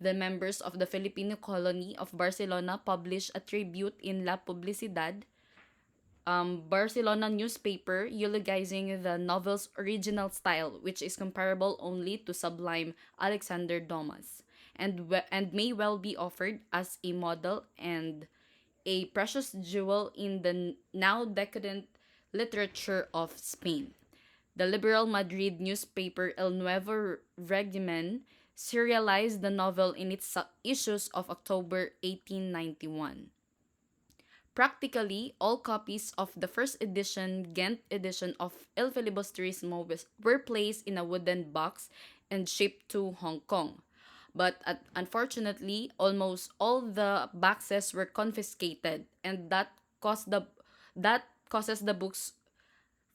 Speaker 4: The members of the Filipino colony of Barcelona published a tribute in La Publicidad, Barcelona newspaper, eulogizing the novel's original style, which is comparable only to sublime Alexander Dumas, and may well be offered as a model and a precious jewel in the now decadent literature of Spain. The liberal Madrid newspaper El Nuevo Regimen serialized the novel in its issues of October 1891. Practically, all copies of the first edition, Ghent edition of El Filibusterismo were placed in a wooden box and shipped to Hong Kong. But unfortunately, almost all the boxes were confiscated, and that causes the books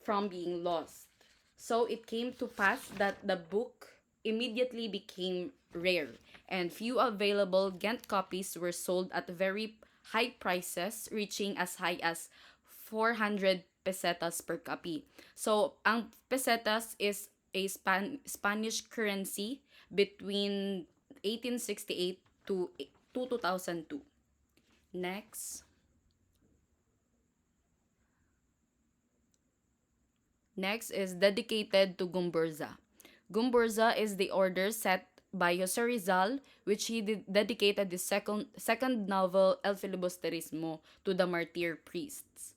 Speaker 4: from being lost. So it came to pass that the book immediately became rare, and few available Ghent copies were sold at very high prices, reaching as high as 400 pesetas per copy. So, ang pesetas is a Spanish currency between 1868 to 2002. Next. Next is dedicated to Gumburza. Gumburza is the order set by Jose Rizal, which he dedicated his second novel, El Filibusterismo, to the martyr priests.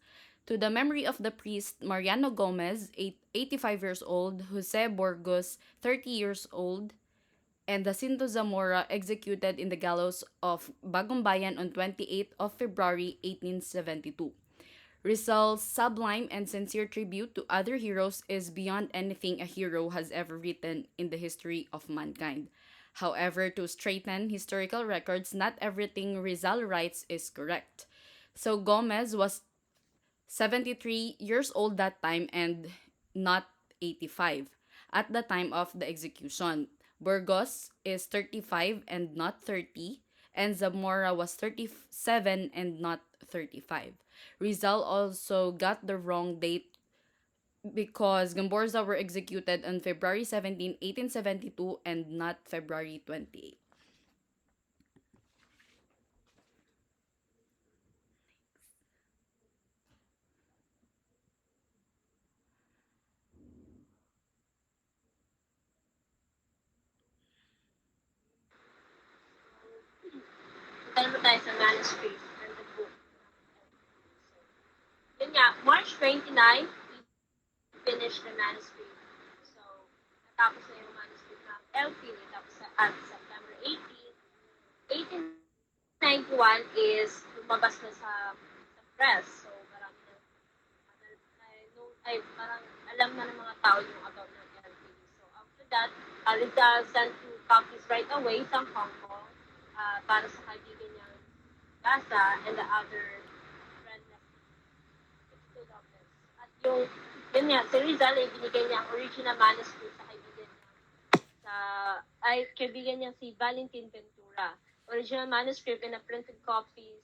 Speaker 4: To the memory of the priest Mariano Gomez, 85 years old, Jose Burgos, 30 years old, and Jacinto Zamora, executed in the gallows of Bagumbayan on 28th of February 1872. Rizal's sublime and sincere tribute to other heroes is beyond anything a hero has ever written in the history of mankind. However, to straighten historical records, not everything Rizal writes is correct. So Gomez was 73 years old that time and not 85 at the time of the execution. Burgos is 35 and not 30, and Zamora was 37 and not 35. Rizal also got the wrong date because Gamborza were executed on February 17, 1872 and not February 28.
Speaker 2: Punta naman tayo sa manuscript and the book. Yun nga, March 29, he finished the manuscript. So, natapos na yung manuscript ng Elfini. Tapos at September 1891 is lumabas na sa press. So, marami na, ay, parang alam na ng mga tao yung about ng Elfini. So, after that, Rizal sent two copies right away sa Hong Kong para sa kaibigan niyang Gaza and the other friend na si Lopez. At yun nga, si Rizal ay binigay niya ang original manuscript sa kaibigan niya. Kaibigan niya si Valentin Ventura. Original manuscript and a printed copy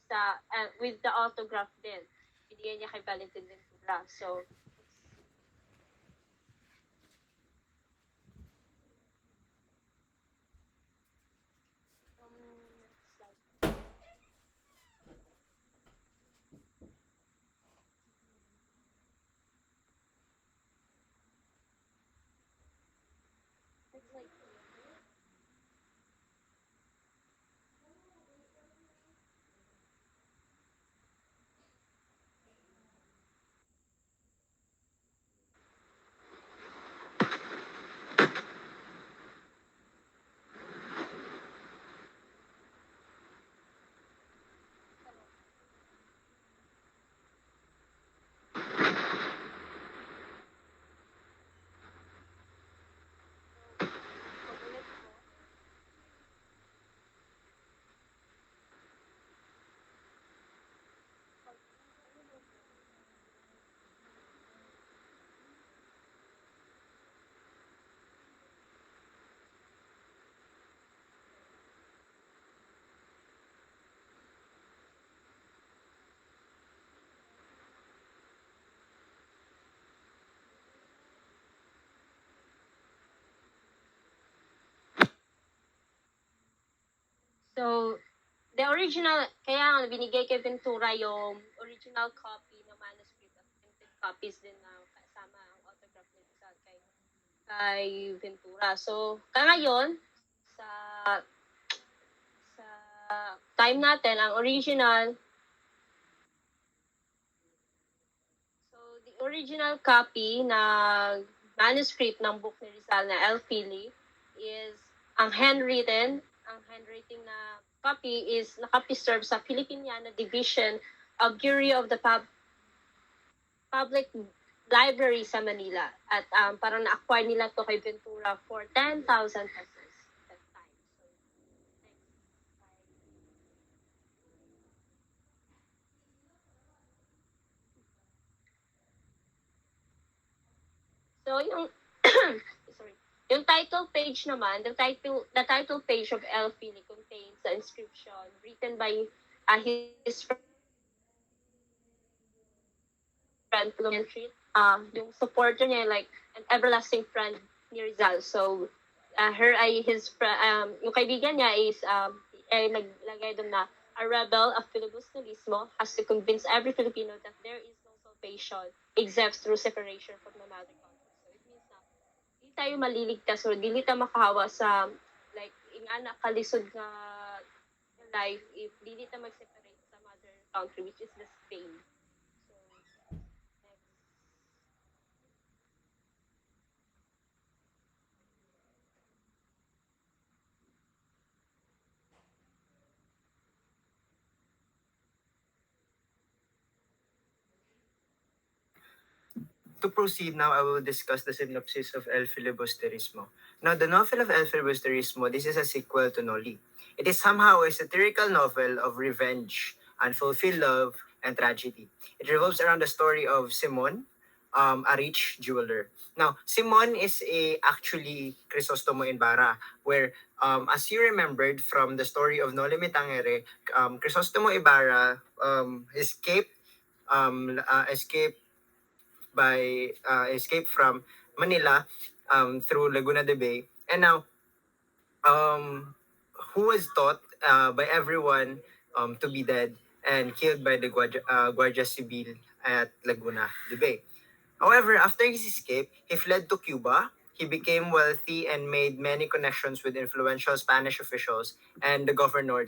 Speaker 2: with the autograph din. Binigay niya kay Valentin Ventura. So, next slide. Next slide. Pag-ulit ko. So, the original, kaya nga binigay kay Ventura yung original copy ng manuscript at printed copies din na kasama ang autograph ni Rizal kay Ventura. So, ngayon, sa sa time natin, ang original, so the original copy na manuscript ng book ni Rizal na El Fili is ang handwriting na copy is nakapreserve sa Filipiniana Division of Bureau of the Public Library sa Manila. At parang na-acquire nila to kay Ventura for 10,000 pesos that time. So, yung sorry. Yung title page naman, the title page of El Fili contains the inscription written by his friend Plumentry. Yung supporter niya, like, an everlasting friend ni Rizal. So, yung kaibigan niya is, ay naglagay doon na, a rebel of Filibusterismo has to convince every Filipino that there is no salvation except through separation from the mother country. So, it means na, di tayo maliligtas or dili tayo makahawa sa, like, yung anak kalisod nga life if dili tayo mag-separate sa mother country, which is the Spain. So, next.
Speaker 6: to proceed now, I will discuss the synopsis of El Filibusterismo. Now, the novel of El Filibusterismo, this is a sequel to Noli. It is somehow a satirical novel of revenge, unfulfilled love, and tragedy. It revolves around the story of Simon, a rich jeweler. Now, Simon is a actually Crisostomo Ibarra, where, as you remembered from the story of Noli Me Tangere, Crisostomo Ibarra escaped escape from Manila through Laguna de Bay, and now um, who was thought by everyone to be dead and killed by the Guardia Civil at Laguna de Bay. However, after his escape, he fled to Cuba. He became wealthy and made many connections with influential Spanish officials and the governor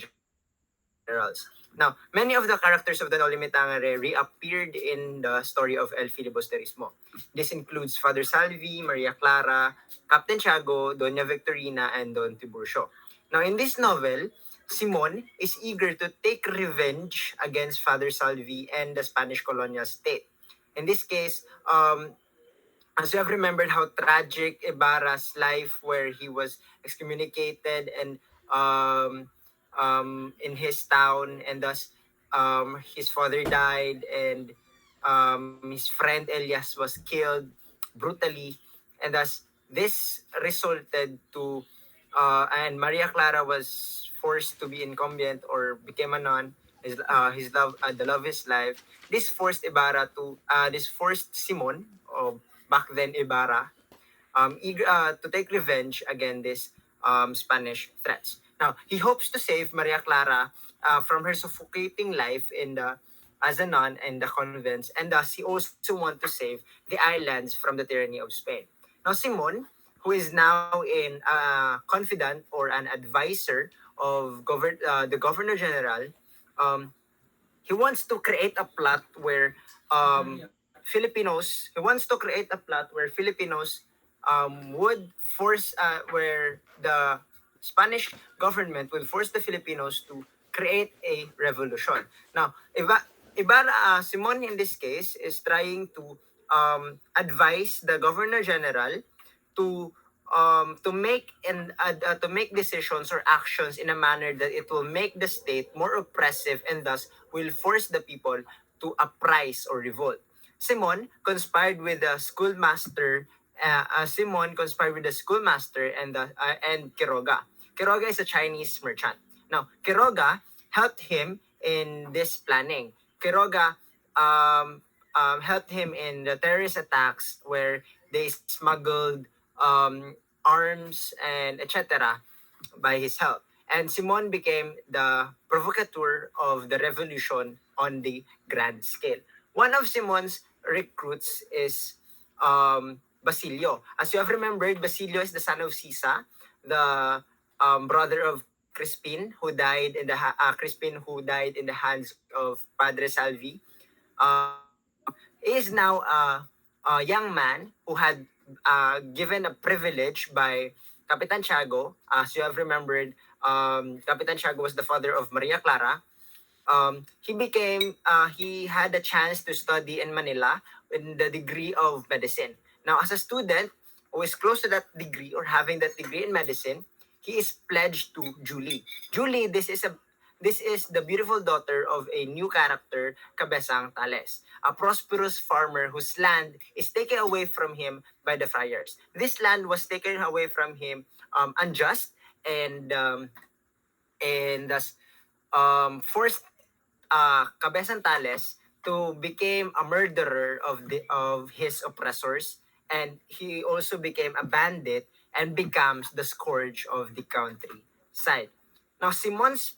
Speaker 6: generals. Now, many of the characters of the Noli Me Tangere reappeared in the story of El Filibusterismo. This includes Father Salvi, Maria Clara, Captain Tiago, Doña Victorina, and Don Tiburcio. Now, in this novel, Simon is eager to take revenge against Father Salvi and the Spanish colonial state. In this case, as you have remembered how tragic Ibarra's life, where he was excommunicated and um, in his town, and thus his father died, and his friend Elias was killed brutally, and thus this resulted to and Maria Clara was forced to be incumbent or became a nun. His love, the love of his life. This forced Simon, back then Ibarra, eager to take revenge against these Spanish threats. Now, he hopes to save Maria Clara from her suffocating life in the as a nun in the convents, and thus he also wants to save the islands from the tyranny of Spain. Now, Simon, who is now in confidant or an advisor of the Governor General, um, he wants to create a plot where he wants to create a plot where Filipinos would force, where the Spanish government will force the Filipinos to create a revolution. Now, Simon in this case is trying to advise the Governor General to to make decisions or actions in a manner that it will make the state more oppressive and thus will force the people to uprise or revolt. Simon conspired with the schoolmaster and Quiroga. Quiroga is a Chinese merchant. Now, Quiroga helped him in this planning. Quiroga helped him in the terrorist attacks where they smuggled arms and etc. by his help. And Simon became the provocateur of the revolution on the grand scale. One of Simon's recruits is Basilio. As you have remembered, Basilio is the son of Sisa, the brother of Crispin who died in the hands of Padre Salvi. He is now a young man who had given a privilege by Capitan Tiago. As you have remembered, Capitan Tiago was the father of Maria Clara. He had a chance to study in Manila in the degree of medicine. Now, as a student who is close to that degree or having that degree in medicine, he is pledged to Julie. Julie, this is the beautiful daughter of a new character, Cabesang Tales, a prosperous farmer whose land is taken away from him by the friars. This land was taken away from him unjust and thus forced Cabesan Tales to become a murderer of his oppressors, and he also became a bandit and becomes the scourge of the countryside. Now Simon's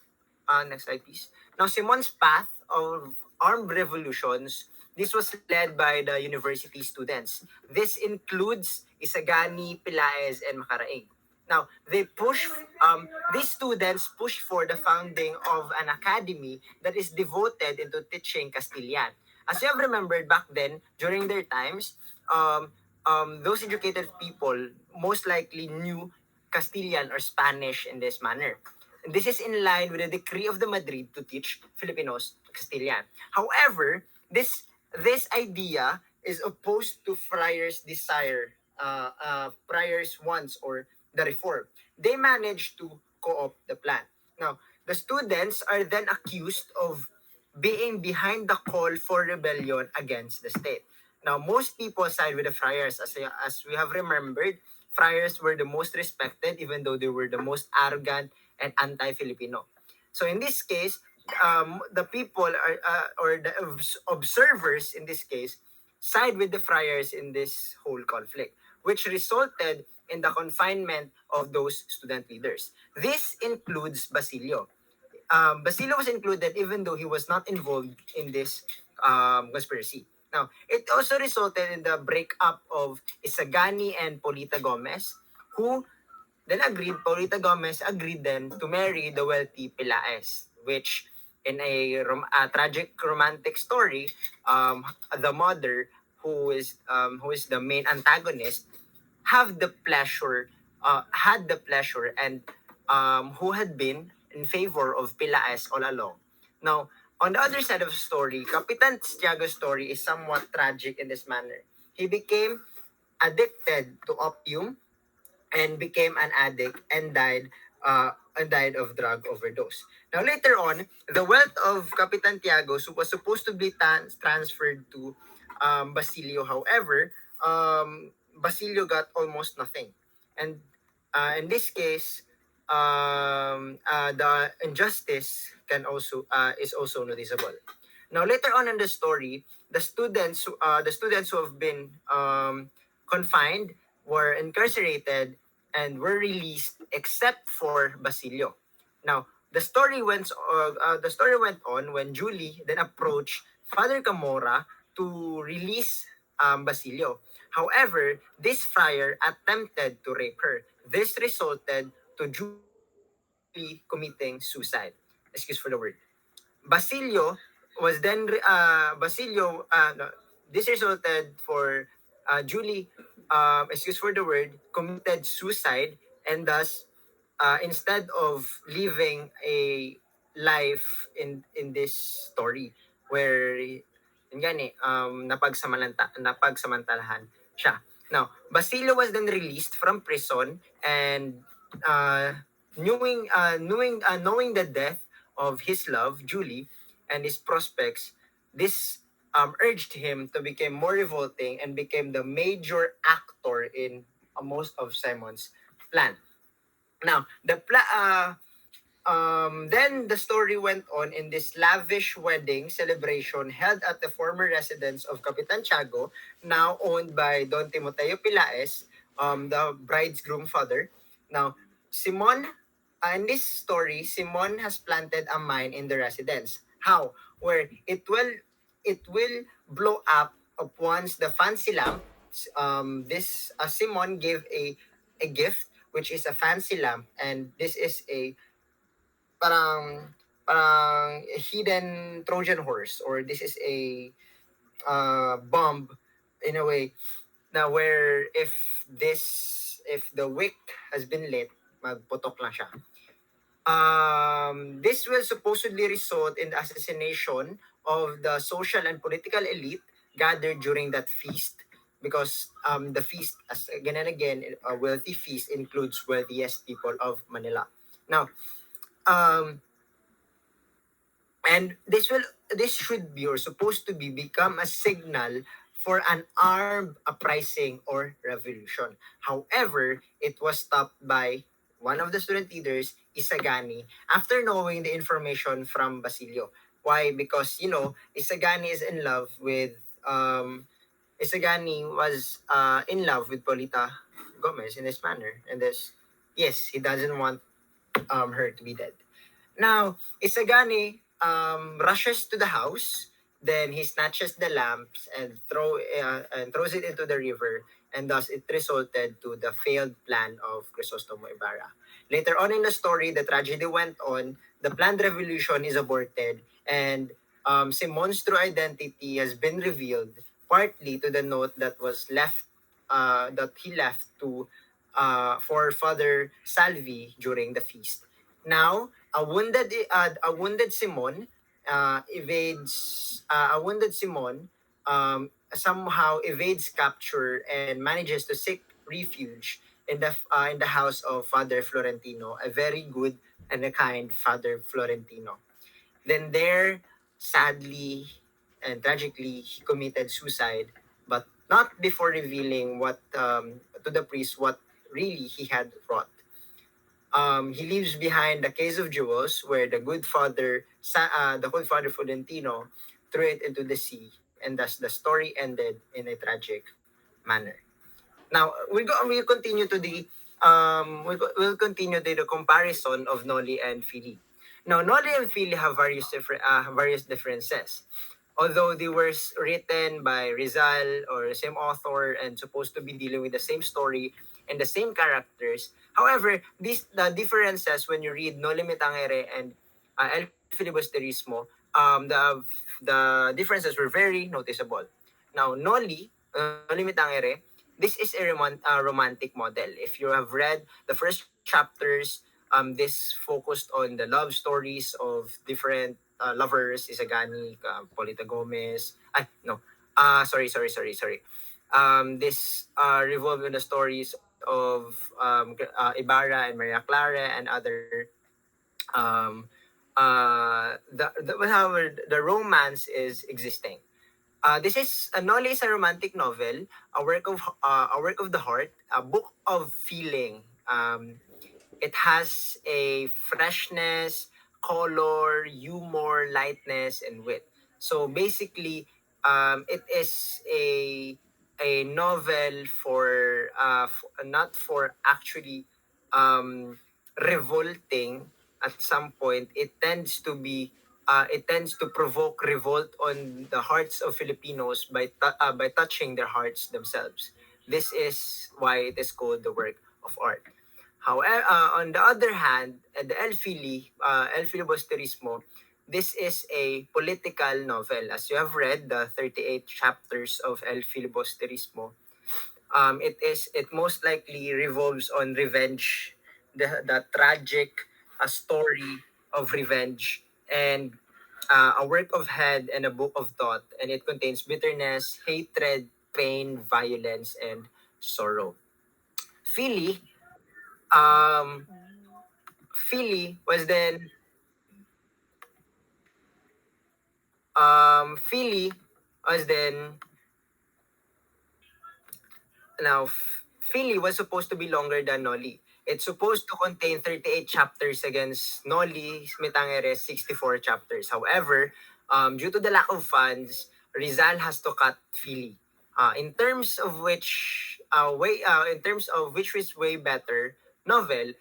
Speaker 6: next slide please. Now Simon's path of armed revolutions, this was led by the university students. This includes Isagani, Pilaes, and Macaraig. Now, these students push for the founding of an academy that is devoted into teaching Castilian. As you have remembered back then, during their times, those educated people most likely knew Castilian or Spanish in this manner. And this is in line with the decree of the Madrid to teach Filipinos Castilian. However, this idea is opposed to friars' desire, friars' wants, or the reform. They managed to co-opt the plan. Now, the students are then accused of being behind the call for rebellion against the state. Now, most people side with the friars. As we have remembered, friars were the most respected, even though they were the most arrogant and anti-Filipino. So in this case, the people are, or the observers in this case, side with the friars in this whole conflict, which resulted in the confinement of those student leaders. This includes Basilio. Basilio was included even though he was not involved in this conspiracy. Now, it also resulted in the breakup of Isagani and Polita Gomez, who then Polita Gomez agreed then to marry the wealthy Pilaes, which in a tragic romantic story, the mother, who is the main antagonist, have the pleasure, had the pleasure, and who had been in favor of Pilaes all along. Now, on the other side of the story, Capitan Tiago's story is somewhat tragic in this manner. He became addicted to opium and became an addict and died of drug overdose. Now later on, the wealth of Capitan Tiago was supposed to be transferred to Basilio. However, Basilio got almost nothing, and in this case, the injustice can also is also noticeable. Now later on in the story, the students who have been confined were incarcerated and were released except for Basilio. Now, the story went on when Julie then approached Father Camora to release Basilio. However, this friar attempted to rape her. This resulted to Julie committing suicide. Excuse for the word. Basilio no, this resulted for Julie, excuse for the word, committed suicide, and thus, instead of living a life in this story where yun yan napagsamantalahan siya. Now, Basilio was then released from prison and uh, knowing the death of his love, Julie, and his prospects, this urged him to become more revolting and became the major actor in most of Simon's plan. Now, then the story went on in this lavish wedding celebration held at the former residence of Capitan Tiago, now owned by Don Timoteo Pilaes, the bride's groom father. Now, Simon, in this story, Simon has planted a mine in the residence. How? Where it will blow up once the fancy lamp. This Simon gave a gift, which is a fancy lamp, and this is a parang parang hidden Trojan horse, or this is a bomb in a way, na where if the wick has been lit, magputok lang siya. This will supposedly result in the assassination of the social and political elite gathered during that feast, because the feast, as again and again, a wealthy feast includes wealthiest people of Manila. Now, um, and this should be, or supposed to be, become a signal for an armed uprising or revolution. However, it was stopped by one of the student leaders, Isagani, after knowing the information from Basilio. Why? Because Isagani is in love with Isagani was in love with Polita Gomez in this manner, and this, yes, he doesn't want her to be dead. Now, Isagani rushes to the house. Then he snatches the lamps and throws it into the river, and thus it resulted to the failed plan of Crisostomo Ibarra. Later on in the story, the tragedy went on. The planned revolution is aborted, and Simon's true identity has been revealed, partly to the note that was left, that he left to for Father Salvi during the feast. Now, a wounded Simon evades a wounded Simon somehow evades capture and manages to seek refuge in the house of Father Florentino, a very good and a kind Father Florentino. Then there, sadly and tragically, he committed suicide, but not before revealing what to the priest what really he had wrought. He leaves behind the case of jewels, where the good Father Florentino, threw it into the sea, and thus the story ended in a tragic manner. Now we'll continue to the we'll continue to the comparison of Noli and Fili. Now Noli and Fili have various differences. Although they were written by Rizal or same author and supposed to be dealing with the same story and the same characters, however, the differences when you read Noli Me Tangere and El Filibusterismo, the differences were very noticeable. Now, Noli Me Tangere, this is a romantic model. If you have read the first chapters, this focused on the love stories of different lovers, Isagani, Polita Gomez. No. Sorry. This revolved in the stories of Ibarra and Maria Clara and other however, the romance is existing. This is Noli is a romantic novel, a work of the heart, a book of feeling. It has a freshness, color, humor, lightness, and wit. So basically, it is a novel not for actually revolting. At some point, it tends to provoke revolt on the hearts of Filipinos by touching their hearts themselves. This is why it is called the work of art. However, on the other hand, the El Filibusterismo, this is a political novel. As you have read the 38 chapters of El Filibusterismo, it most likely revolves on revenge, the tragic story of revenge, and a work of head and a book of thought, and it contains bitterness, hatred, pain, violence, and sorrow. Philly, um, Philly was then Philly was then Now, Philly was supposed to be longer than Noli. It's supposed to contain 38 chapters against Noli Smitangere's 64 chapters. However, due to the lack of funds, Rizal has to cut Philly. In terms of which is way better novel,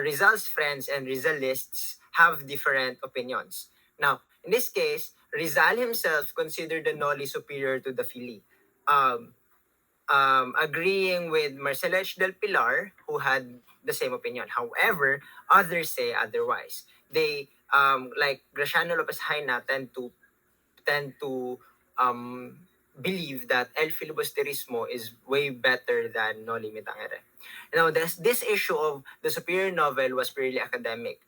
Speaker 6: Rizal's friends and Rizalists have different opinions. Now, in this case, Rizal himself considered the Noli superior to the Philly. Um, agreeing with Marcelo H. Del Pilar, who had the same opinion. However, others say otherwise. They, like Graciano Lopez Haina, tend to believe that El Filibusterismo is way better than Noli Me Tangere. Now, this issue of the superior novel was purely academic.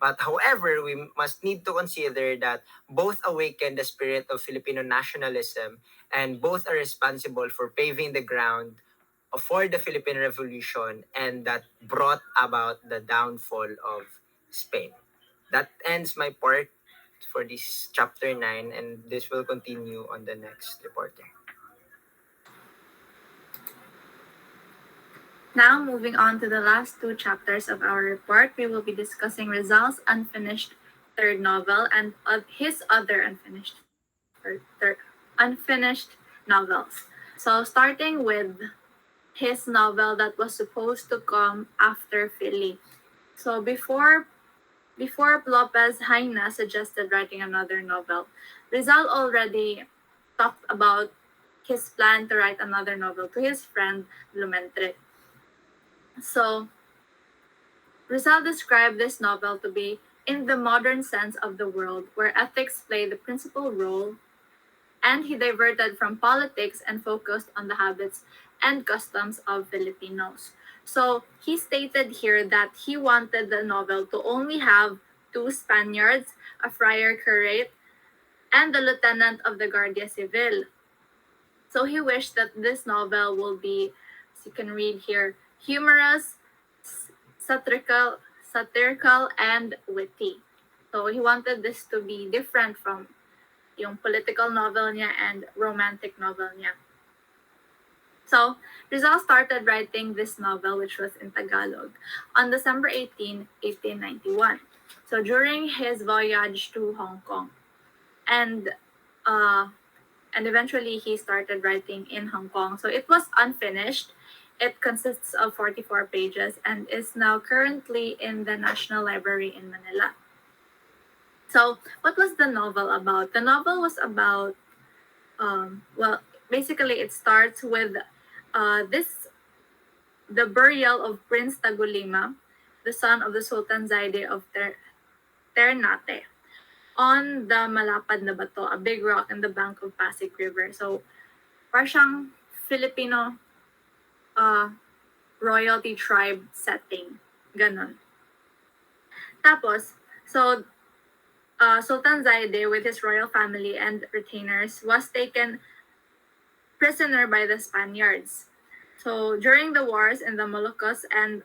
Speaker 6: But however, we must need to consider that both awaken the spirit of Filipino nationalism and both are responsible for paving the ground for the Philippine Revolution and that brought about the downfall of Spain. That ends my part for this chapter 9 and this will continue on the next reporting.
Speaker 5: Now, moving on to the last two chapters of our report, we will be discussing Rizal's unfinished third novel and his other unfinished novels. So, starting with his novel that was supposed to come after Philly. So, before Lopez Haina suggested writing another novel, Rizal already talked about his plan to write another novel to his friend Blumentritt. So, Rizal described this novel to be in the modern sense of the world, where ethics play the principal role, and he diverted from politics and focused on the habits and customs of Filipinos. So, he stated here that he wanted the novel to only have two Spaniards, a friar curate, and the lieutenant of the Guardia Civil. So he wished that this novel will be, as you can read here, humorous, satirical, and witty. So he wanted this to be different from yung political novel niya and romantic novel niya. So, Rizal started writing this novel, which was in Tagalog, on December 18, 1891. So, during his voyage to Hong Kong. And uh, and eventually he started writing in Hong Kong. So, it was unfinished. It consists of 44 pages and is now currently in the National Library in Manila. So, what was the novel about? The novel was about, well, basically it starts with the burial of Prince Tagulima, the son of the Sultan Zaide of Ternate, on the Malapad na Bato, a big rock in the bank of Pasig River. So, parang siyang Filipino royalty tribe setting. Ganon. Tapos, so, Sultan Zaide with his royal family and retainers was taken prisoner by the Spaniards. So during the wars in the Moluccas and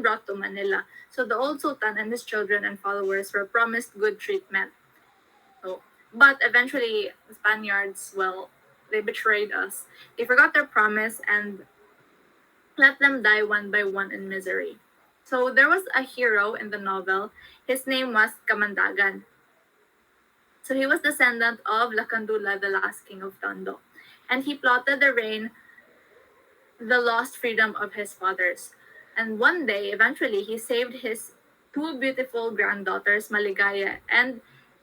Speaker 5: brought to Manila. So the old Sultan and his children and followers were promised good treatment. So, but eventually the Spaniards, well, they betrayed us. They forgot their promise and let them die one by one in misery. So there was a hero in the novel. His name was Kamandagan. So he was descendant of Lakandula, the last king of Tondo. And he plotted the lost freedom of his fathers. And one day, eventually, he saved his two beautiful granddaughters, Maligaya and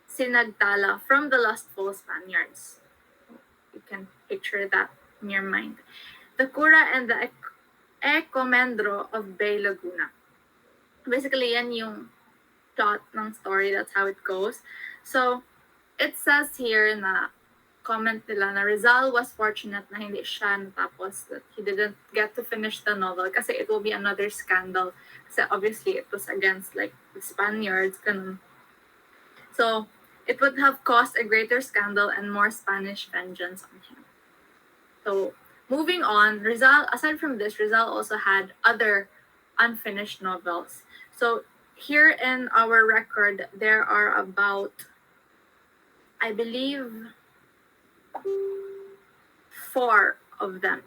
Speaker 5: Sinagtala, from the lustful Spaniards. You can picture that in your mind. The Cura and the Ecomendro of Bay Laguna. Basically, yan yung plot ng story. That's how it goes. So, it says here na comment nila na Rizal was fortunate na hindi siya natapos, that he didn't get to finish the novel kasi it will be another scandal. Kasi obviously it was against like the Spaniards. Ganun. So it would have caused a greater scandal and more Spanish vengeance on him. So moving on, Rizal, aside from this, Rizal also had other unfinished novels. So here in our record, there are about, I believe, 4 of them.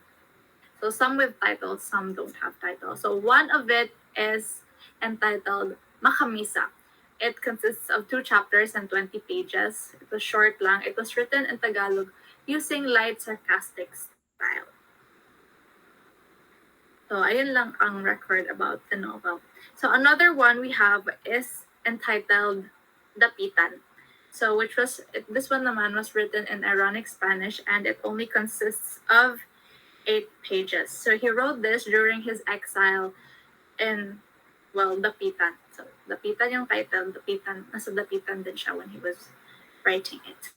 Speaker 5: So some with titles, some don't have titles. So one of it is entitled Makamisa. It consists of 2 chapters and 20 pages. It was short lang. It was written in Tagalog using light sarcastic style. So ayun lang ang record about the novel. So another one we have is entitled Dapitan. So this one naman was written in ironic Spanish and it only consists of 8 pages. So he wrote this during his exile in, well, Dapitan. So Dapitan yung title, Dapitan, nasa Dapitan din siya when he was writing it.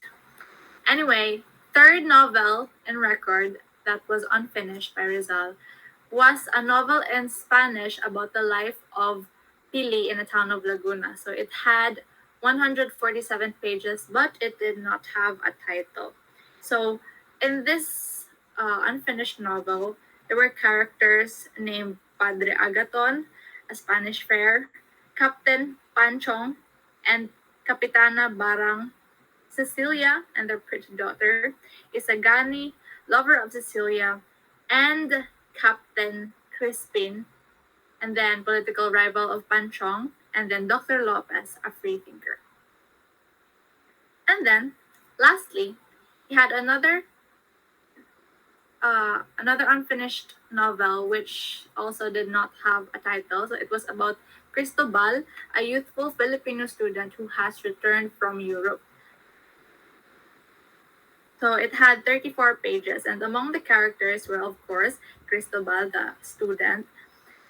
Speaker 5: Anyway, third novel in record that was unfinished by Rizal was a novel in Spanish about the life of Pili in the town of Laguna. So it had 147 pages, but it did not have a title. So in this unfinished novel, there were characters named Padre Agaton, a Spanish friar, Captain Panchong, and Capitana Barang, Cecilia and their pretty daughter, Isagani, lover of Cecilia, and Captain Crispin, and then political rival of Panchong, and then Dr. Lopez, a freethinker. And then, lastly, he had another unfinished novel which also did not have a title. So it was about Cristobal, a youthful Filipino student who has returned from Europe. So it had 34 pages, and among the characters were, of course, Cristobal, the student,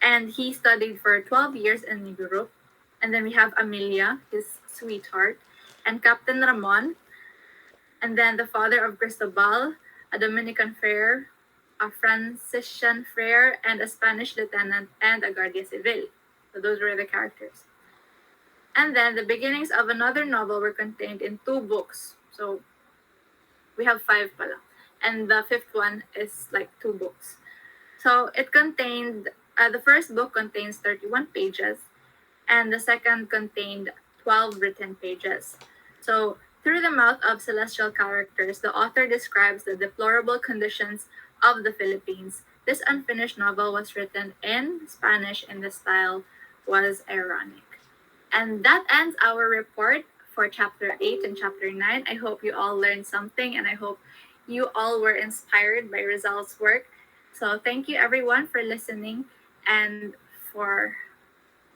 Speaker 5: and he studied for 12 years in Europe. And then we have Amelia, his sweetheart, and Captain Ramon, and then the father of Cristobal, a Dominican friar, a Franciscan friar, and a Spanish lieutenant, and a Guardia Civil. So those were the characters. And then the beginnings of another novel were contained in 2 books. So we have 5 pala. and the fifth one is like two books. So it contained, the first book contains 31 pages, and the second contained 12 written pages. So, through the mouth of celestial characters, the author describes the deplorable conditions of the Philippines. This unfinished novel was written in Spanish, and the style was ironic. And that ends our report for chapter 8 and chapter 9. I hope you all learned something, and I hope you all were inspired by Rizal's work. So, thank you everyone for listening and for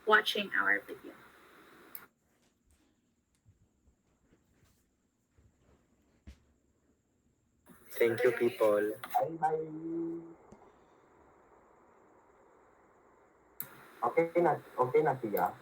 Speaker 5: watching our video.
Speaker 6: Thank you, people.
Speaker 1: Bye-bye. Okay na siya.